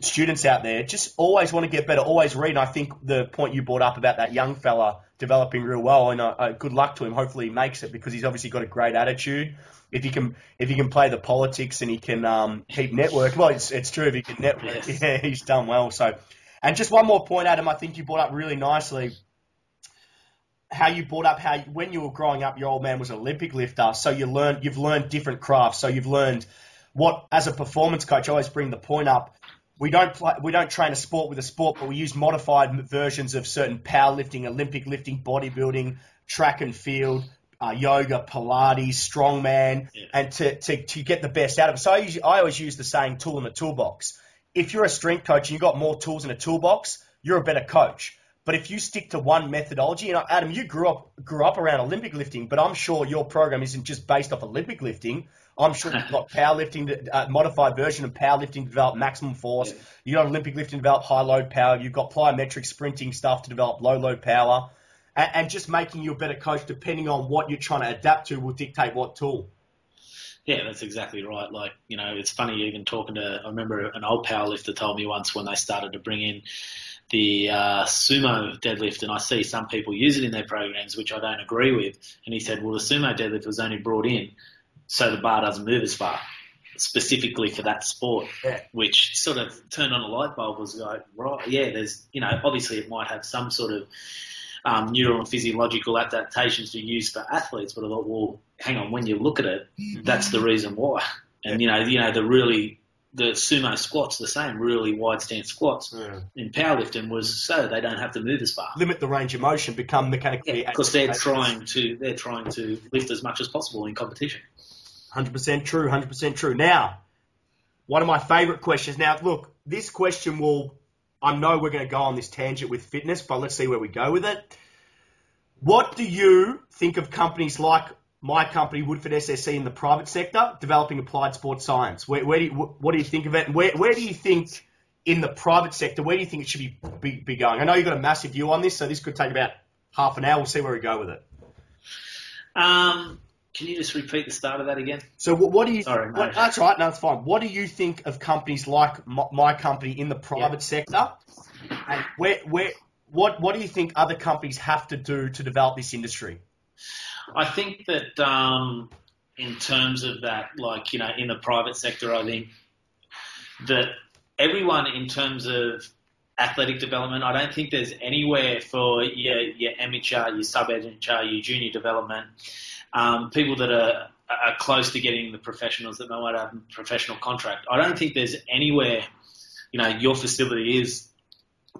students out there, just always want to get better, always read. And I think the point you brought up about that young fella developing real well, and good luck to him. Hopefully he makes it because he's obviously got a great attitude. If he can play the politics and he can keep network, well, it's true. If he can network, Yes. yeah, he's done well. So, and just one more point, Adam, I think you brought up really nicely. How you brought up how when you were growing up, your old man was an Olympic lifter, so you've learned different crafts. So you've learned what, as a performance coach, I always bring the point up. We don't train a sport with a sport, but we use modified versions of certain powerlifting, Olympic lifting, bodybuilding, track and field, yoga, Pilates, strongman, and to get the best out of it. So I always use the saying tool in the toolbox. If you're a strength coach and you've got more tools in a toolbox, you're a better coach. But if you stick to one methodology, and Adam, you grew up around Olympic lifting, but I'm sure your program isn't just based off Olympic lifting. I'm sure you've got powerlifting, modified version of powerlifting to develop maximum force. Yeah. You've got Olympic lifting to develop high load power. You've got plyometric sprinting stuff to develop low load power. And just making you a better coach depending on what you're trying to adapt to will dictate what tool. Yeah, that's exactly right. Like, it's funny even talking to, I remember an old powerlifter told me once when they started to bring in the sumo deadlift, and I see some people use it in their programs, which I don't agree with. And he said, well, the sumo deadlift was only brought in so the bar doesn't move as far, specifically for that sport, which sort of turned on a light bulb. Was like, right, yeah, there's, obviously it might have some sort of neural and physiological adaptations to use for athletes, but I thought, well, hang on, when you look at it, that's the reason why. And, the sumo squats, the same really wide stance squats in powerlifting was so they don't have to move as far. Limit the range of motion, become mechanically. Because they're trying to lift as much as possible in competition. 100% true, 100% true. Now, one of my favourite questions. Now, look, this question I know we're going to go on this tangent with fitness, but let's see where we go with it. What do you think of companies like my company, Woodford SSC, in the private sector, developing applied sports science? What do you think of it? And where do you think in the private sector, where do you think it should be going? I know you've got a massive view on this, so this could take about half an hour. We'll see where we go with it. Can you just repeat the start of that again? So what do you... Sorry, mate. That's right. No, it's fine. What do you think of companies like my company in the private sector? And what do you think other companies have to do to develop this industry? I think that in terms of that, like, in the private sector, I think that everyone in terms of athletic development, I don't think there's anywhere for your amateur, your sub-amateur, your junior development, people that are close to getting the professionals that might have a professional contract. I don't think there's anywhere, your facility is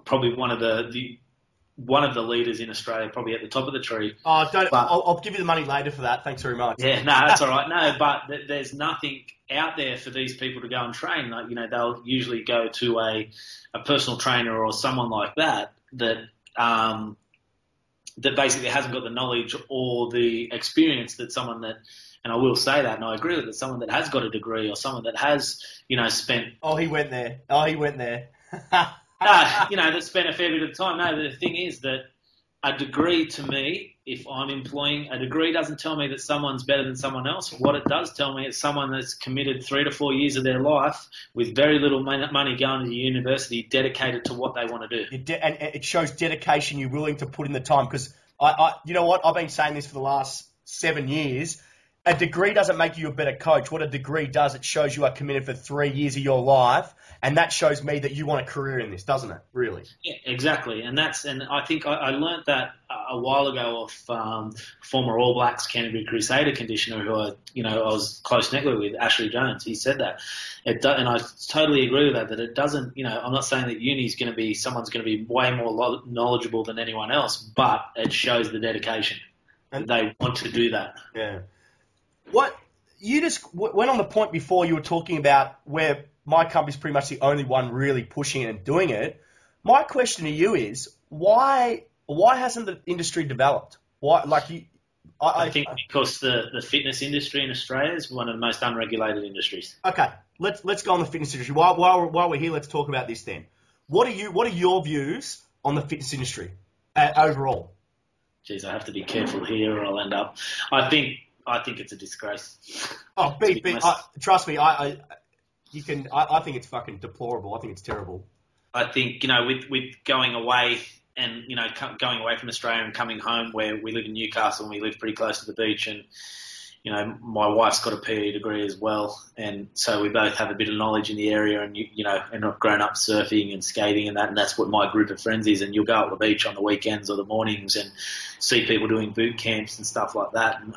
probably one of the leaders in Australia, probably at the top of the tree. Oh, I'll give you the money later for that. Thanks very much. Yeah, no, that's all right. No, but there's nothing out there for these people to go and train. Like, they'll usually go to a personal trainer or someone like that that basically hasn't got the knowledge or the experience that someone that, and I will say that, and I agree with it, someone that has got a degree or someone that has, spent... Oh, he went there. that spent a fair bit of time. No, the thing is that a degree to me, if I'm employing, a degree doesn't tell me that someone's better than someone else. What it does tell me is someone that's committed 3 to 4 years of their life with very little money going to the university, dedicated to what they want to do. And it shows dedication. You're willing to put in the time, because you know what? I've been saying this for the last 7 years. A degree doesn't make you a better coach. What a degree does, it shows you are committed for 3 years of your life, and that shows me that you want a career in this, doesn't it? Really? Yeah, exactly. And I think I learned that a while ago off former All Blacks Canterbury Crusader conditioner who I was close network with, Ashley Jones. He said that. And I totally agree with that. That it doesn't. I'm not saying that uni's going to be someone's going to be way more knowledgeable than anyone else, but it shows the dedication and they want to do that. Yeah. What you just went on the point before, you were talking about where my company's pretty much the only one really pushing it and doing it. My question to you is, why hasn't the industry developed? Why, I think because the fitness industry in Australia is one of the most unregulated industries. Okay, let's go on the fitness industry. While we're here, let's talk about this then. What are your views on the fitness industry overall? Geez, I have to be careful here or I'll end up. I think it's a disgrace. Oh, trust me, I think it's fucking deplorable. I think it's terrible. I think, with going away and, going away from Australia and coming home, where we live in Newcastle and we live pretty close to the beach, and, my wife's got a PE degree as well. And so we both have a bit of knowledge in the area, and, and I've grown up surfing and skating and that, and that's what my group of friends is. And you'll go out to the beach on the weekends or the mornings and see people doing boot camps and stuff like that. And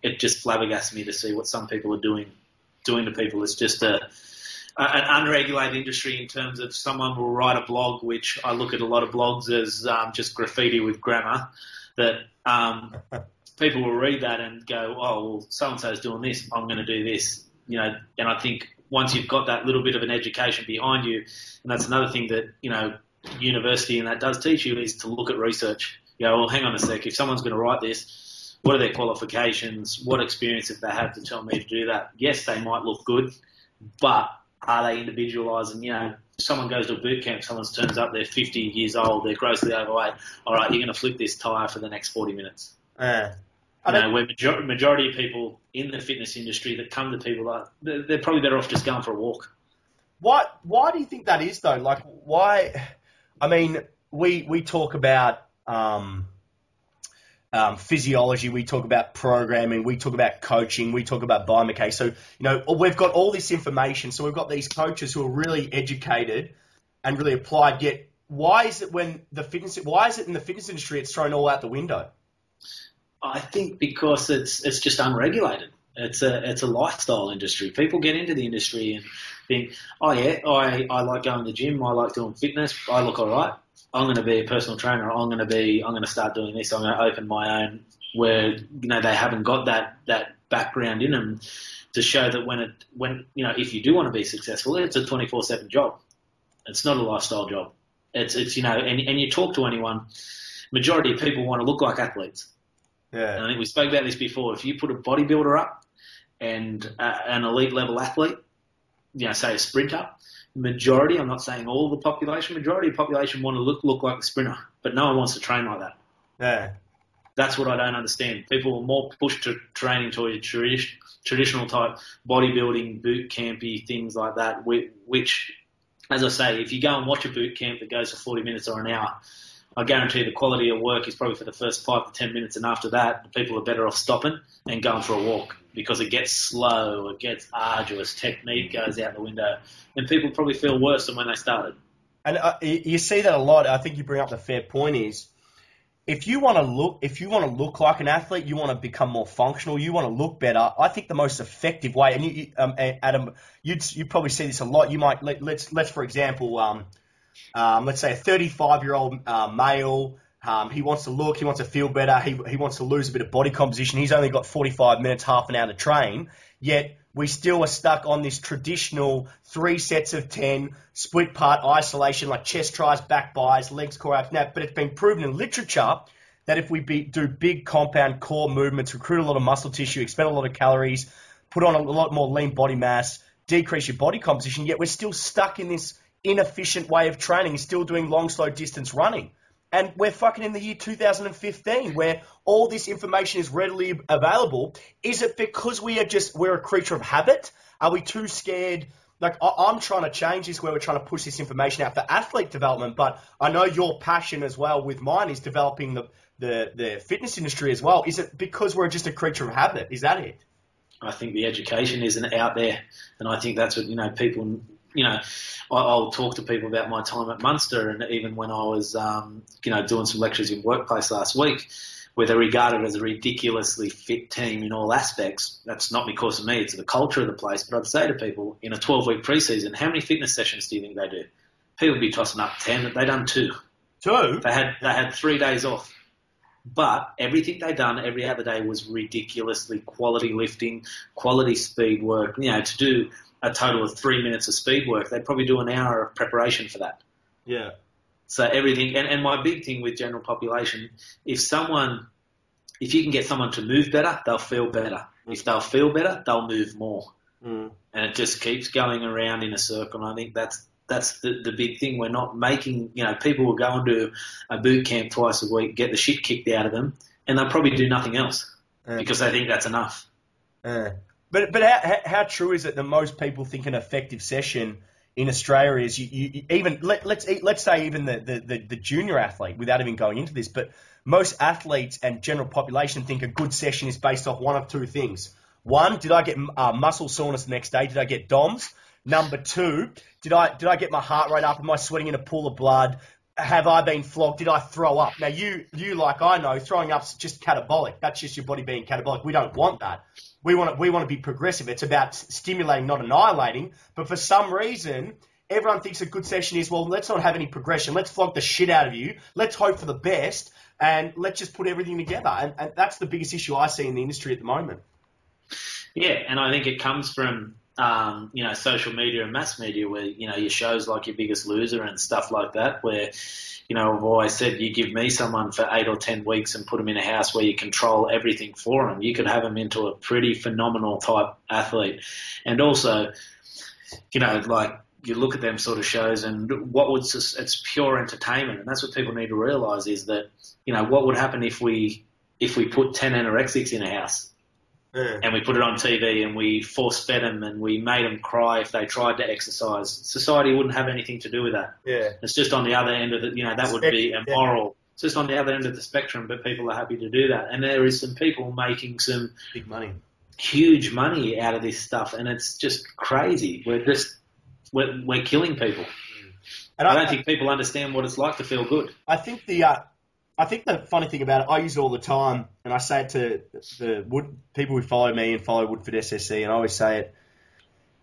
it just flabbergasts me to see what some people are doing to people. It's just an unregulated industry in terms of someone will write a blog, which I look at a lot of blogs as just graffiti with grammar, that people will read that and go, oh, well, so-and-so is doing this, I'm going to do this. And I think once you've got that little bit of an education behind you, and that's another thing that, university and that does teach you, is to look at research. Well, hang on a sec, if someone's going to write this, what are their qualifications? What experience have they had to tell me to do that? Yes, they might look good, but are they individualised? And, someone goes to a boot camp, someone turns up, they're 50 years old, they're grossly overweight. All right, you're going to flip this tyre for the next 40 minutes. Where majority of people in the fitness industry that come to people, they're probably better off just going for a walk. Why do you think that is, though? Like, why? I mean, we talk about physiology, we talk about programming, we talk about coaching, we talk about biomechanics. So, we've got all this information. So we've got these coaches who are really educated and really applied. Yet, why is it in the fitness industry it's thrown all out the window? I think because it's just unregulated. It's a lifestyle industry. People get into the industry and think, oh yeah, I like going to the gym, I like doing fitness, I look all right. I'm going to be a personal trainer. I'm going to start doing this. I'm going to open my own, where they haven't got that background in them to show that when if you do want to be successful, it's a 24/7 job. It's not a lifestyle job. It's and you talk to anyone, majority of people want to look like athletes. Yeah. And I think we spoke about this before. If you put a bodybuilder up and an elite level athlete, say a sprinter, majority, I'm not saying all the population, majority of the population want to look like a sprinter, but no one wants to train like that. Yeah. That's what I don't understand. People are more pushed to training to a traditional type bodybuilding, boot campy, things like that, which, as I say, if you go and watch a boot camp that goes for 40 minutes or an hour, I guarantee the quality of work is probably for the first 5 to 10 minutes, and after that, the people are better off stopping and going for a walk because it gets slow, it gets arduous, technique goes out the window, and people probably feel worse than when they started. And you see that a lot. I think you bring up the fair point is, if you want to look like an athlete, you want to become more functional, you want to look better. I think the most effective way, and Adam, you probably see this a lot. You might let's for example, let's say a 35-year-old male. He wants to wants to feel better. He wants to lose a bit of body composition. He's only got 45 minutes, half an hour to train. yet we still are stuck on this traditional 3 sets of 10, split part isolation, like chest tries, back buys, legs, core abs, nap. But it's been proven in literature that if we do big compound core movements, recruit a lot of muscle tissue, expend a lot of calories, put on a lot more lean body mass, decrease your body composition, yet we're still stuck in this inefficient way of training, still doing long, slow distance running. And we're fucking in the year 2015 where all this information is readily available. Is it because we're a creature of habit? Are we too scared? Like, I'm trying to change this where we're trying to push this information out for athlete development, but I know your passion as well with mine is developing the fitness industry as well. Is it because we're just a creature of habit? Is that it? I think the education isn't out there, and I think that's what, people, I'll talk to people about my time at Munster, and even when I was, doing some lectures in Workplace last week, where they're regarded as a ridiculously fit team in all aspects. That's not because of me, it's the culture of the place. But I'd say to people, in a 12-week preseason, how many fitness sessions do you think they do? People would be tossing up 10, they done 2. 2? They had 3 days off. But everything they done every other day was ridiculously quality lifting, quality speed work. To do a total of 3 minutes of speed work, they'd probably do an hour of preparation for that. Yeah. So everything, and my big thing with general population, if you can get someone to move better, they'll feel better. If they'll feel better, they'll move more. And it just keeps going around in a circle. And I think that's the big thing. We're not making, people will go and do a boot camp twice a week, get the shit kicked out of them, and they'll probably do nothing else because they think that's enough. But how true is it that most people think an effective session in Australia is you even let's say even the junior athlete, without even going into this, but most athletes and general population think a good session is based off one of 2 things. 1, did I get muscle soreness the next day? Did I get DOMS? Number 2, did I get my heart rate up? Am I sweating in a pool of blood? Have I been flogged? Did I throw up? Now you like I know, throwing up's just catabolic. That's just your body being catabolic. We don't want that. We want to be progressive. It's about stimulating, not annihilating. But for some reason, everyone thinks a good session is, well, let's not have any progression. Let's flog the shit out of you. Let's hope for the best, and let's just put everything together. And that's the biggest issue I see in the industry at the moment. Yeah, and I think it comes from social media and mass media where, your shows like Your Biggest Loser and stuff like that where, I've always said you give me someone for 8 or 10 weeks and put them in a house where you control everything for them. You could have them into a pretty phenomenal type athlete. And also, like you look at them sort of shows and it's pure entertainment. And that's what people need to realize is that, what would happen if we put 10 anorexics in a house? And we put it on TV and we force-fed them and we made them cry if they tried to exercise. Society wouldn't have anything to do with that. Yeah. It's just on the other end of it, that would be immoral. It's just on the other end of the spectrum, but people are happy to do that. And there is some people making some big money, huge money out of this stuff, and it's just crazy. We're killing people. And I don't think people understand what it's like to feel good. I think the funny thing about it, I use it all the time, and I say it to the people who follow me and follow Woodford SSC, and I always say it,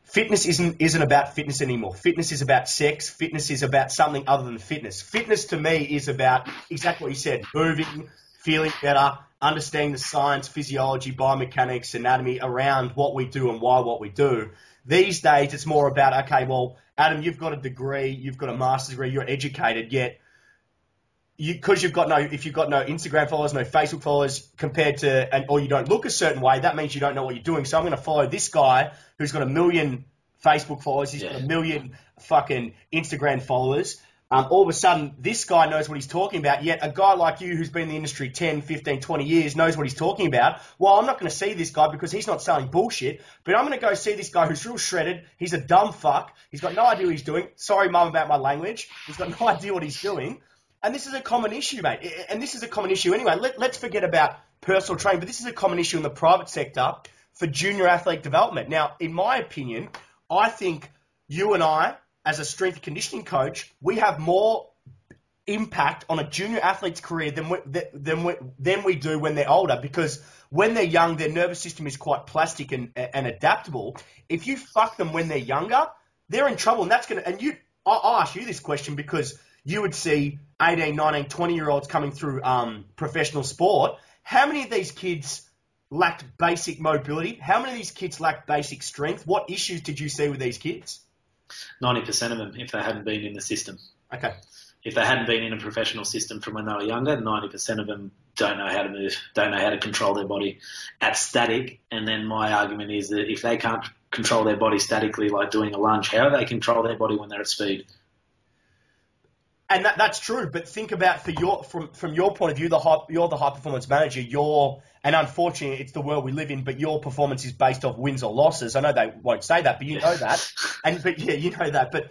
fitness isn't about fitness anymore. Fitness is about sex. Fitness is about something other than fitness. Fitness to me is about exactly what you said, moving, feeling better, understanding the science, physiology, biomechanics, anatomy around what we do and why what we do. These days, it's more about, okay, well, Adam, you've got a degree, you've got a master's degree, you're educated, yet because if you've got no Instagram followers, no Facebook followers or you don't look a certain way, that means you don't know what you're doing. So I'm going to follow this guy who's got 1 million Facebook followers. He's got 1 million fucking Instagram followers. All of a sudden, this guy knows what he's talking about, yet a guy like you who's been in the industry 10, 15, 20 years knows what he's talking about. Well, I'm not going to see this guy because he's not selling bullshit, but I'm going to go see this guy who's real shredded. He's a dumb fuck. He's got no idea what he's doing. Sorry, mum, about my language. He's got no idea what he's doing. And this is a common issue, mate. And this is a common issue anyway. Let's forget about personal training, but this is a common issue in the private sector for junior athlete development. Now, in my opinion, I think you and I, as a strength and conditioning coach, we have more impact on a junior athlete's career than we do when they're older, because when they're young, their nervous system is quite plastic and adaptable. If you fuck them when they're younger, they're in trouble. And I'll ask you this question because you would see 18, 19, 20-year-olds coming through professional sport. How many of these kids lacked basic mobility. How many of these kids lacked basic strength? What issues did you see with these kids? 90% of them, if they hadn't been in the system. Okay. If they hadn't been in a professional system from when they were younger, 90% of them don't know how to move, don't know how to control their body at static. And then my argument is that if they can't control their body statically, like doing a lunge, how do they control their body when they're at speed? And that's true, but think about from your point of view, you're the high performance manager. And unfortunately, it's the world we live in. But your performance is based off wins or losses. I know they won't say that, but you know that. You know that. But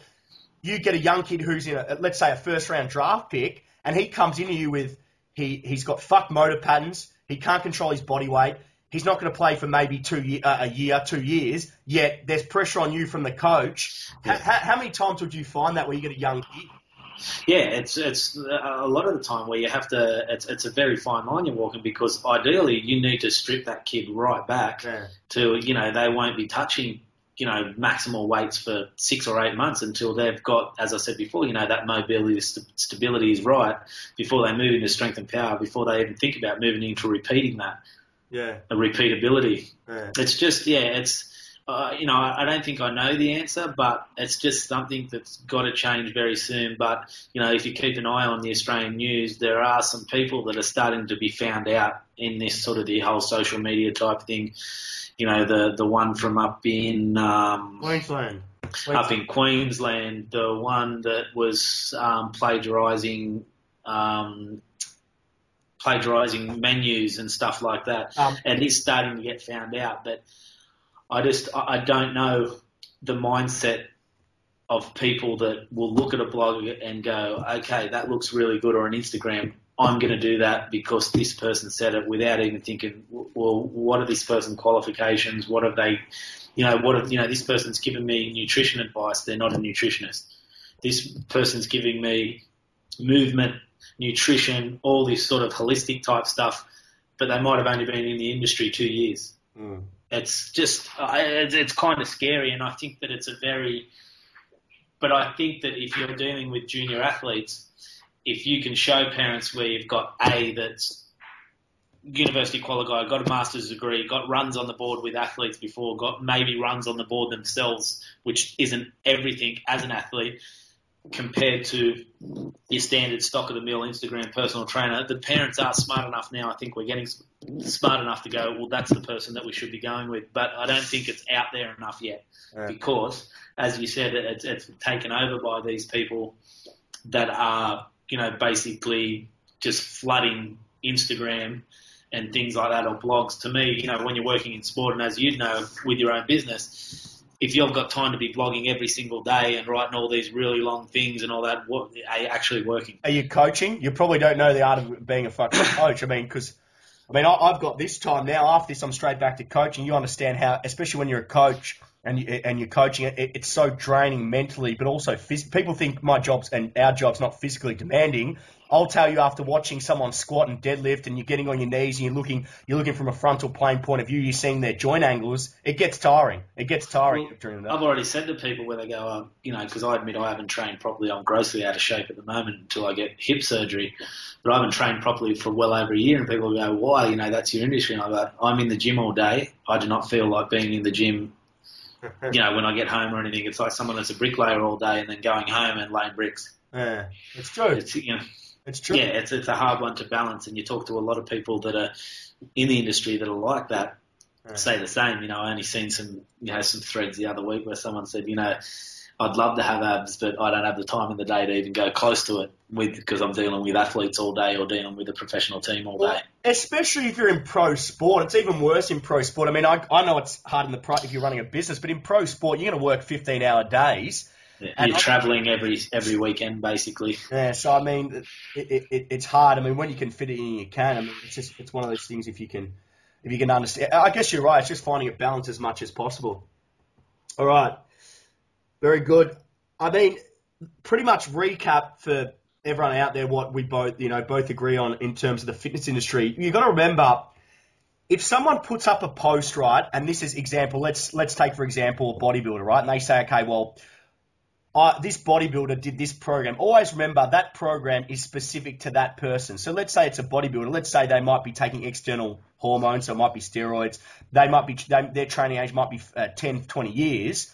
you get a young kid who's in let's say a first round draft pick, and he comes into you with he's got fucked motor patterns. He can't control his body weight. He's not going to play for maybe 2 years. Yet there's pressure on you from the coach. Yeah. How many times would you find that where you get a young kid? Yeah, it's a lot of the time where you have to. It's a very fine line you're walking, because ideally you need to strip that kid right back to they won't be touching maximal weights for 6 or 8 months until they've got, as I said before, that mobility, stability is right before they move into strength and power, before they even think about moving into repeating that. Yeah, a repeatability. Yeah. It's just I don't think I know the answer, but it's just something that's got to change very soon. But, if you keep an eye on the Australian news, there are some people that are starting to be found out in this sort of the whole social media type thing. The one from up in Queensland. Up in Queensland, the one that was plagiarising menus and stuff like that. And he's starting to get found out. But I don't know the mindset of people that will look at a blog and go, okay, that looks really good, or an Instagram, I'm going to do that because this person said it, without even thinking, well, what are this person's qualifications? What have they, this person's giving me nutrition advice. They're not a nutritionist. This person's giving me movement, nutrition, all this sort of holistic type stuff, but they might have only been in the industry 2 years. Mm. It's just, it's kind of scary, and I think that but I think that if you're dealing with junior athletes, if you can show parents where you've got that's university qualified, got a master's degree, got runs on the board with athletes before, got maybe runs on the board themselves, which isn't everything as an athlete, compared to your standard stock-of-the-mill Instagram personal trainer, the parents are smart enough now. I think we're getting smart enough to go, well, that's the person that we should be going with. But I don't think it's out there enough yet because, as you said, it's taken over by these people that are, basically just flooding Instagram and things like that, or blogs. To me, when you're working in sport, and as you know, with your own business, if you've got time to be blogging every single day and writing all these really long things and all that, what are you actually working? Are you coaching? You probably don't know the art of being a fucking coach. I've got this time now. After this, I'm straight back to coaching. You understand how, especially when you're a coach and you're coaching, it's so draining mentally, but also people think my job's and our job's not physically demanding. I'll tell you, after watching someone squat and deadlift, and you're getting on your knees and you're looking from a frontal plane point of view, you're seeing their joint angles. It gets tiring. During that. I've already said to people where they go, because I admit I haven't trained properly. I'm grossly out of shape at the moment until I get hip surgery, but I haven't trained properly for well over a year. And people go, why? That's your industry. And I go, I'm in the gym all day. I do not feel like being in the gym. When I get home or anything, it's like someone that's a bricklayer all day and then going home and laying bricks. Yeah, it's true. It's true. Yeah, it's a hard one to balance, and you talk to a lot of people that are in the industry that are like that, say the same. I only seen some threads the other week where someone said, I'd love to have abs, but I don't have the time in the day to even go close to it because I'm dealing with athletes all day or dealing with a professional team all day. Especially if you're in pro sport. It's even worse in pro sport. I know it's hard in the pro if you're running a business, but in pro sport, you're going to work 15-hour days. Yeah, you're travelling every weekend, basically. Yeah, so it's hard. When you can fit it in, you can. It's one of those things. If you can understand, I guess you're right. It's just finding a balance as much as possible. All right, very good. Pretty much recap for everyone out there what we both agree on in terms of the fitness industry. You've got to remember, if someone puts up a post, right, and this is example. Let's take for example a bodybuilder, right, and they say, okay, well, this bodybuilder did this program. Always remember that program is specific to that person. So let's say it's a bodybuilder. Let's say they might be taking external hormones, so it might be steroids. Their training age might be 10, 20 years.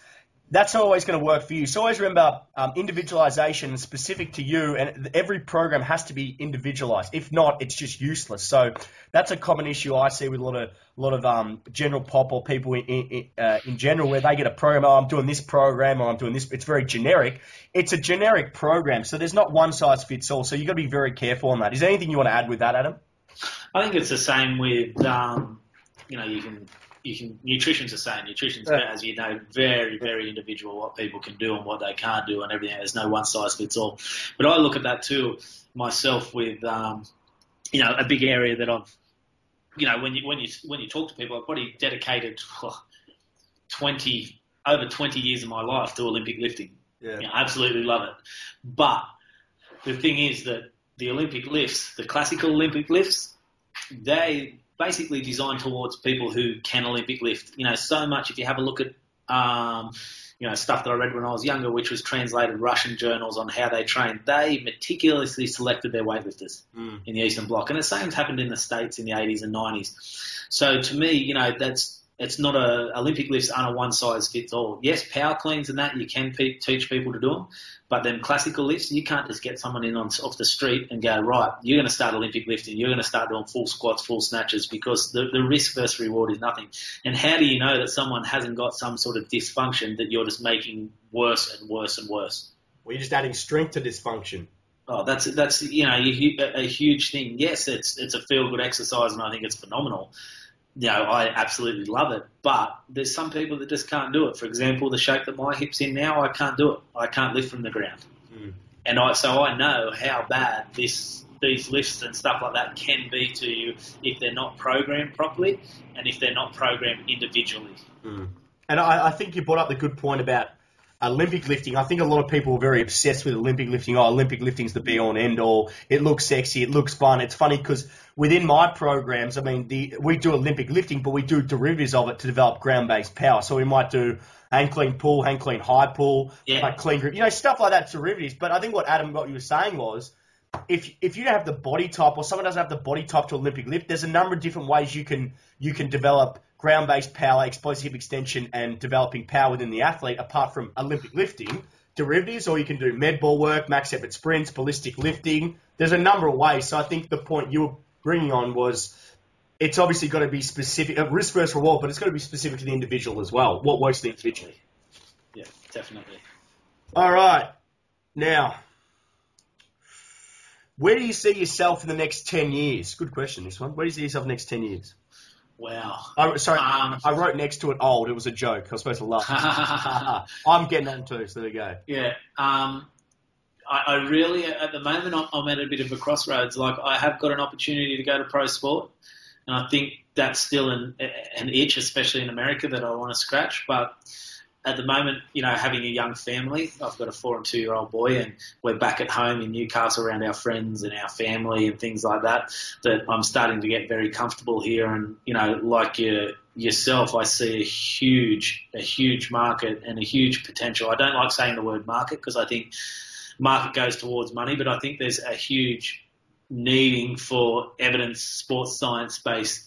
That's not always going to work for you. So always remember, individualization is specific to you, and every program has to be individualized. If not, it's just useless. So that's a common issue I see with a lot of general pop or people in general, where they get a program. Oh, I'm doing this program, or I'm doing this. It's very generic. It's a generic program, so there's not one size fits all. So you've got to be very careful on that. Is there anything you want to add with that, Adam? I think it's the same with nutrition's the same. Nutrition's, as you know, very, very individual, what people can do and what they can't do and everything. There's no one size fits all. But I look at that too myself with, a big area that I've, when you talk to people, I've probably dedicated over 20 years of my life to Olympic lifting. Yeah. Absolutely love it. But the thing is that the Olympic lifts, the classical Olympic lifts, they basically designed towards people who can Olympic lift. So much, if you have a look at, stuff that I read when I was younger, which was translated Russian journals on how they trained, they meticulously selected their weightlifters in the Eastern Bloc. And the same's happened in the States in the 80s and 90s. So to me, it's not Olympic lifts aren't a one size fits all. Yes, power cleans and that, you can teach people to do them. But then classical lifts, you can't just get someone in off the street and go, right, you're going to start Olympic lifting, you're going to start doing full squats, full snatches, because the risk versus reward is nothing. And how do you know that someone hasn't got some sort of dysfunction that you're just making worse and worse and worse? Well, you're just adding strength to dysfunction. Oh, that's a huge thing. Yes, it's a feel-good exercise, and I think it's phenomenal. I absolutely love it, but there's some people that just can't do it. For example, the shape that my hip's in now, I can't do it. I can't lift from the ground. And so I know how bad these lifts and stuff like that can be to you if they're not programmed properly and if they're not programmed individually. And I think you brought up the good point about Olympic lifting. I think a lot of people are very obsessed with Olympic lifting. Oh, Olympic lifting's the be-all and end-all. It looks sexy. It looks fun. It's funny because within my programs, we do Olympic lifting, but we do derivatives of it to develop ground-based power. So we might do hang clean pull, hang clean high pull, like clean grip, stuff like that, derivatives. But I think what you were saying was, if you don't have the body type or someone doesn't have the body type to Olympic lift, there's a number of different ways you can develop ground-based power, explosive hip extension, and developing power within the athlete apart from Olympic lifting derivatives, or you can do med ball work, max effort sprints, ballistic lifting. There's a number of ways. So I think the point you were bringing on was it's obviously got to be specific, risk versus reward, but it's got to be specific to the individual as well. What works for the individual? Yeah, definitely. All right. Now, where do you see yourself in the next 10 years? Good question, this one. Where do you see yourself in the next 10 years? Wow. I wrote next to it old. It was a joke. I was supposed to laugh. I'm getting on too, so there you go. Yeah. I really, at the moment, I'm at a bit of a crossroads. Like, I have got an opportunity to go to pro sport, and I think that's still an itch, especially in America, that I want to scratch. But at the moment, having a young family, I've got a 4 and 2-year-old boy, and we're back at home in Newcastle around our friends and our family and things like that, that I'm starting to get very comfortable here. And, like yourself, I see a huge market and a huge potential. I don't like saying the word market because I think market goes towards money, but I think there's a huge needing for evidence, sports science-based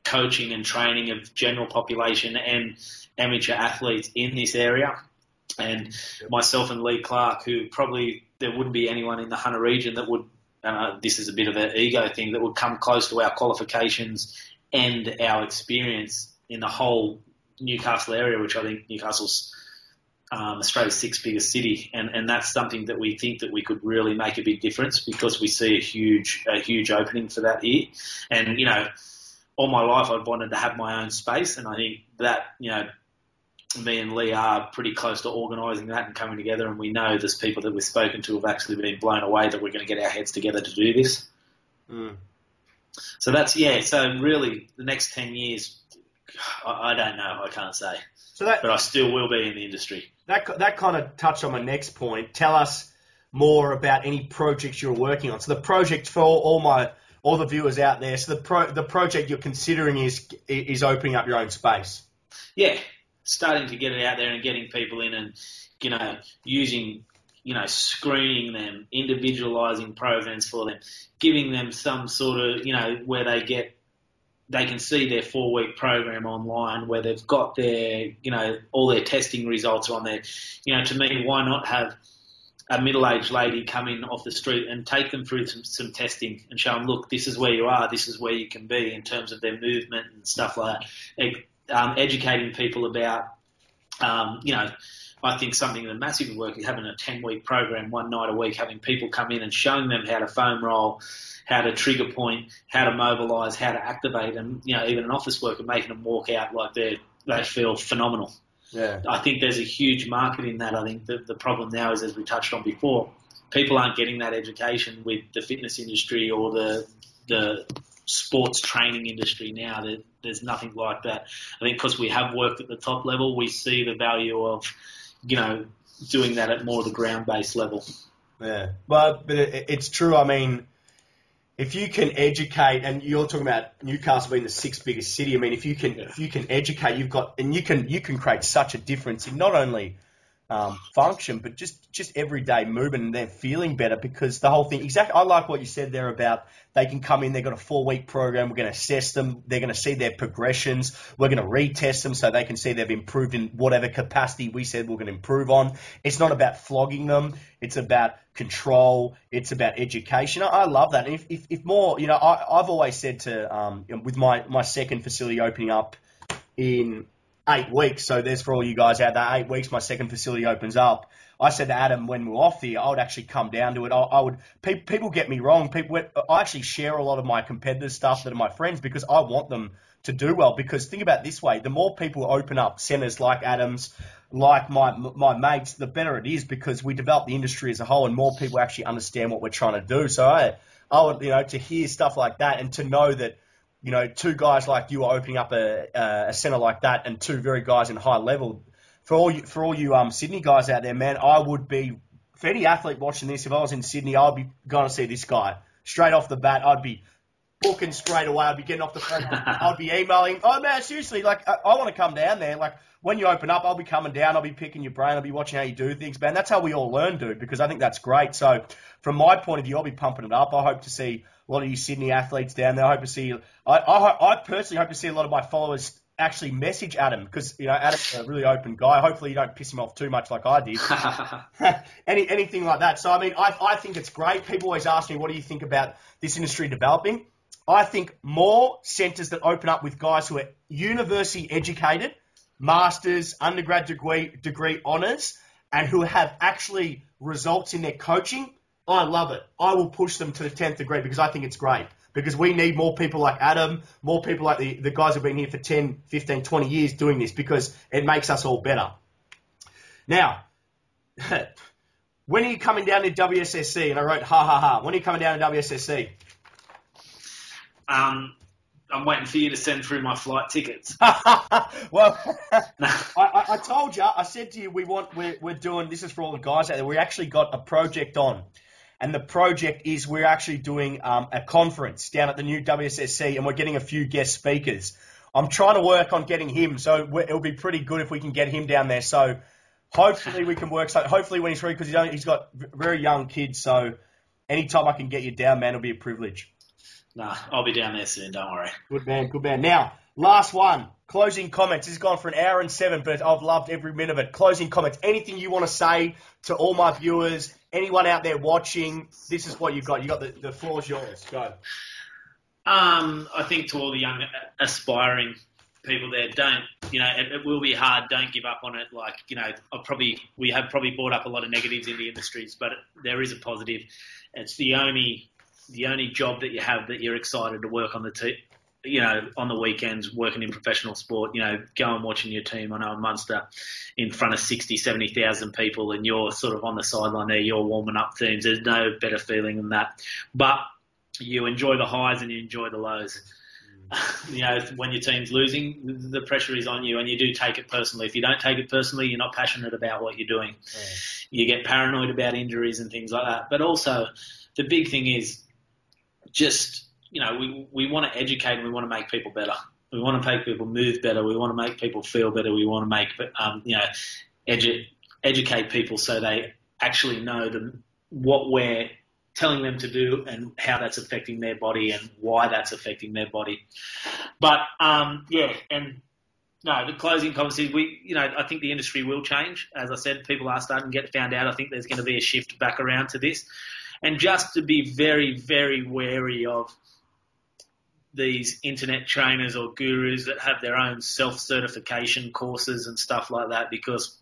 coaching and training of general population and amateur athletes in this area. And myself and Lee Clark, who probably there wouldn't be anyone in the Hunter region that would, this is a bit of an ego thing, that would come close to our qualifications and our experience in the whole Newcastle area, which I think Newcastle's Australia's 6th biggest city, and that's something that we think that we could really make a big difference because we see a huge opening for that here. And all my life I've wanted to have my own space, and I think that me and Lee are pretty close to organising that and coming together, and we know there's people that we've spoken to have actually been blown away that we're going to get our heads together to do this. So that's so really the next 10 years, I don't know, I can't say. But I still will be in the industry. That kind of touched on my next point. Tell us more about any projects you're working on. So the project for all the viewers out there. So the project you're considering is opening up your own space. Yeah, starting to get it out there and getting people in and using, screening them, individualizing programs for them, giving them some sort of, where they can see their 4-week program online, where they've got their, all their testing results are on there. To me, why not have a middle-aged lady come in off the street and take them through some testing and show them, look, this is where you are, this is where you can be in terms of their movement and stuff like that. Educating people about, I think something that massively works is having a 10-week program, one night a week, having people come in and showing them how to foam roll, how to trigger point, how to mobilise, how to activate, and even an office worker making them walk out like they feel phenomenal. Yeah. I think there's a huge market in that. I think the problem now is, as we touched on before, people aren't getting that education with the fitness industry or the sports training industry now. There's nothing like that. I think because we have worked at the top level, we see the value of, doing that at more of the ground-based level. Yeah, but it's true. I mean, if you can educate, and you're talking about Newcastle being the 6th biggest city. I mean, if you can educate, you can create such a difference in not only function, but just everyday movement and they're feeling better, because the whole thing, exactly, I like what you said there about they can come in, they've got a 4-week program, we're going to assess them, they're going to see their progressions, we're going to retest them so they can see they've improved in whatever capacity we said we're going to improve on. It's not about flogging them, it's about control, it's about education. I love that. And if more, I've always said to, with my second facility opening up in 8 weeks, so there's for all you guys out there, 8 weeks, my second facility opens up. I said to Adam when we were off here, I would actually come down to it. People get me wrong. I actually share a lot of my competitive stuff that are my friends because I want them to do well. Because think about it this way, the more people open up centres like Adam's, like my mates, the better it is, because we develop the industry as a whole and more people actually understand what we're trying to do. So I would, to hear stuff like that and to know that, 2 guys like you are opening up a centre like that and 2 very guys in high level. For all you Sydney guys out there, man, I would be, for any athlete watching this, if I was in Sydney, I'd be going to see this guy. Straight off the bat, I'd be booking straight away. I'd be getting off the phone. I'd be emailing. Oh, man, seriously, I want to come down there. When you open up, I'll be coming down. I'll be picking your brain. I'll be watching how you do things, man. That's how we all learn, dude, because I think that's great. So from my point of view, I'll be pumping it up. I hope to see a lot of you Sydney athletes down there. I personally hope to see a lot of my followers actually message Adam, because Adam's a really open guy. Hopefully you don't piss him off too much like I did. Anything like that. So I mean, I think it's great. People always ask me, what do you think about this industry developing? I think more centres that open up with guys who are university educated, masters, undergrad degree honours, and who have actually results in their coaching, I love it. I will push them to the 10th degree because I think it's great. Because we need more people like Adam, more people like the guys who've been here for 10, 15, 20 years doing this, because it makes us all better. Now, when are you coming down to WSSC? And I wrote, ha, ha, ha. When are you coming down to WSSC? I'm waiting for you to send through my flight tickets. Well, I told you, I said to you, we're doing, this is for all the guys out there, we actually got a project on. And the project is we're actually doing a conference down at the new WSSC, and we're getting a few guest speakers. I'm trying to work on getting him, so it'll be pretty good if we can get him down there. So hopefully we can work. So hopefully when he's free, because he's got very young kids. So anytime I can get you down, man, it'll be a privilege. Nah, I'll be down there soon. Don't worry. Good man, good man. Now, last one. Closing comments. This has gone for an hour and 7, but I've loved every minute of it. Closing comments. Anything you want to say to all my viewers, anyone out there watching, this is what you've got. The floor's yours. Go. I think to all the young aspiring people there, it will be hard. Don't give up on it. We have probably brought up a lot of negatives in the industries, but there is a positive. It's the only job that you have that you're excited to work on on the weekends, working in professional sport, go and watching your team. I know in Munster in front of 60, 70,000 people, and you're sort of on the sideline there, you're warming up teams. There's no better feeling than that. But you enjoy the highs and you enjoy the lows. When your team's losing, the pressure is on you, and you do take it personally. If you don't take it personally, you're not passionate about what you're doing. Yeah. You get paranoid about injuries and things like that. But also, the big thing is just, we want to educate and we want to make people better. We want to make people move better. We want to make people feel better. We want to make, educate people so they actually know what we're telling them to do and how that's affecting their body and why that's affecting their body. But the closing comments is I think the industry will change. As I said, people are starting to get found out. I think there's going to be a shift back around to this. And just to be very, very wary of these internet trainers or gurus that have their own self-certification courses and stuff like that, because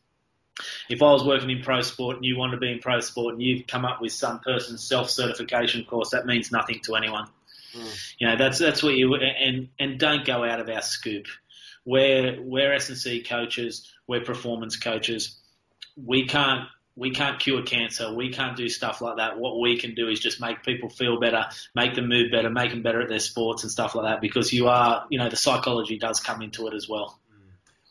if I was working in pro sport and you want to be in pro sport and you've come up with some person's self-certification course, that means nothing to anyone. That's what you, and don't go out of our scope. We're S&C coaches, we're performance coaches. We can't cure cancer. We can't do stuff like that. What we can do is just make people feel better, make them move better, make them better at their sports and stuff like that, because the psychology does come into it as well.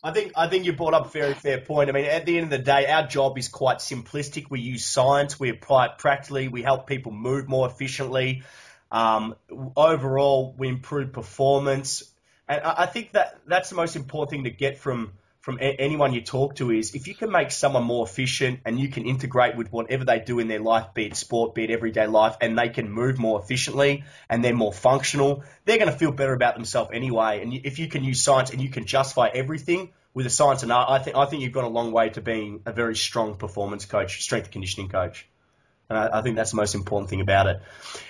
I think you brought up a very fair point. I mean, at the end of the day, our job is quite simplistic. We use science, we apply it practically, we help people move more efficiently. Overall, we improve performance. And I think that's the most important thing to get from anyone you talk to is if you can make someone more efficient and you can integrate with whatever they do in their life, be it sport, be it everyday life, and they can move more efficiently and they're more functional, they're going to feel better about themselves anyway. And if you can use science and you can justify everything with a science and art, I think you've got a long way to being a very strong performance coach, strength and conditioning coach. And I think that's the most important thing about it.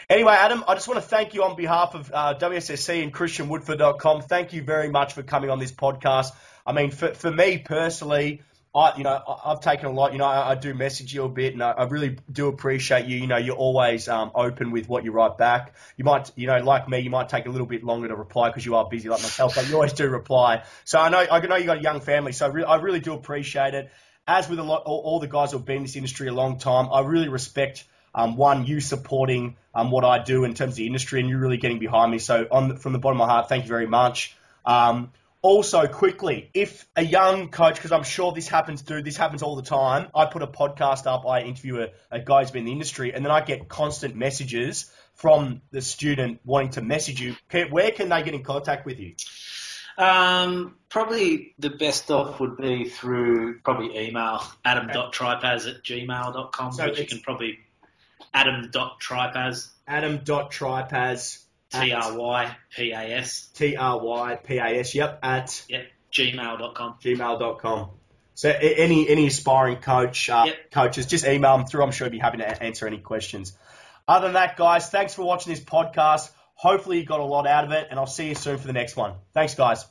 Anyway, Adam, I just want to thank you on behalf of WSSC and ChristianWoodford.com. Thank you very much for coming on this podcast. I mean, for me personally, I've taken a lot. I do message you a bit, and I really do appreciate you. You're always open with what you write back. You might, like me, you might take a little bit longer to reply because you are busy like myself, but you always do reply. So I know you got a young family, so I really do appreciate it. As with all the guys who have been in this industry a long time, I really respect you supporting what I do in terms of the industry, and you really getting behind me. So from the bottom of my heart, thank you very much. Also, quickly, if a young coach, because I'm sure this happens all the time, I put a podcast up, I interview a guy who's been in the industry, and then I get constant messages from the student wanting to message you. Where can they get in contact with you? Probably the best off would be through email, adam.trypas@gmail.com, so which you can probably adam.trypas. Adam.trypas. Trypas. Trypas, at gmail.com. Gmail.com. So any aspiring coaches, just email them through. I'm sure I'd be happy to answer any questions. Other than that, guys, thanks for watching this podcast. Hopefully you got a lot out of it, and I'll see you soon for the next one. Thanks, guys.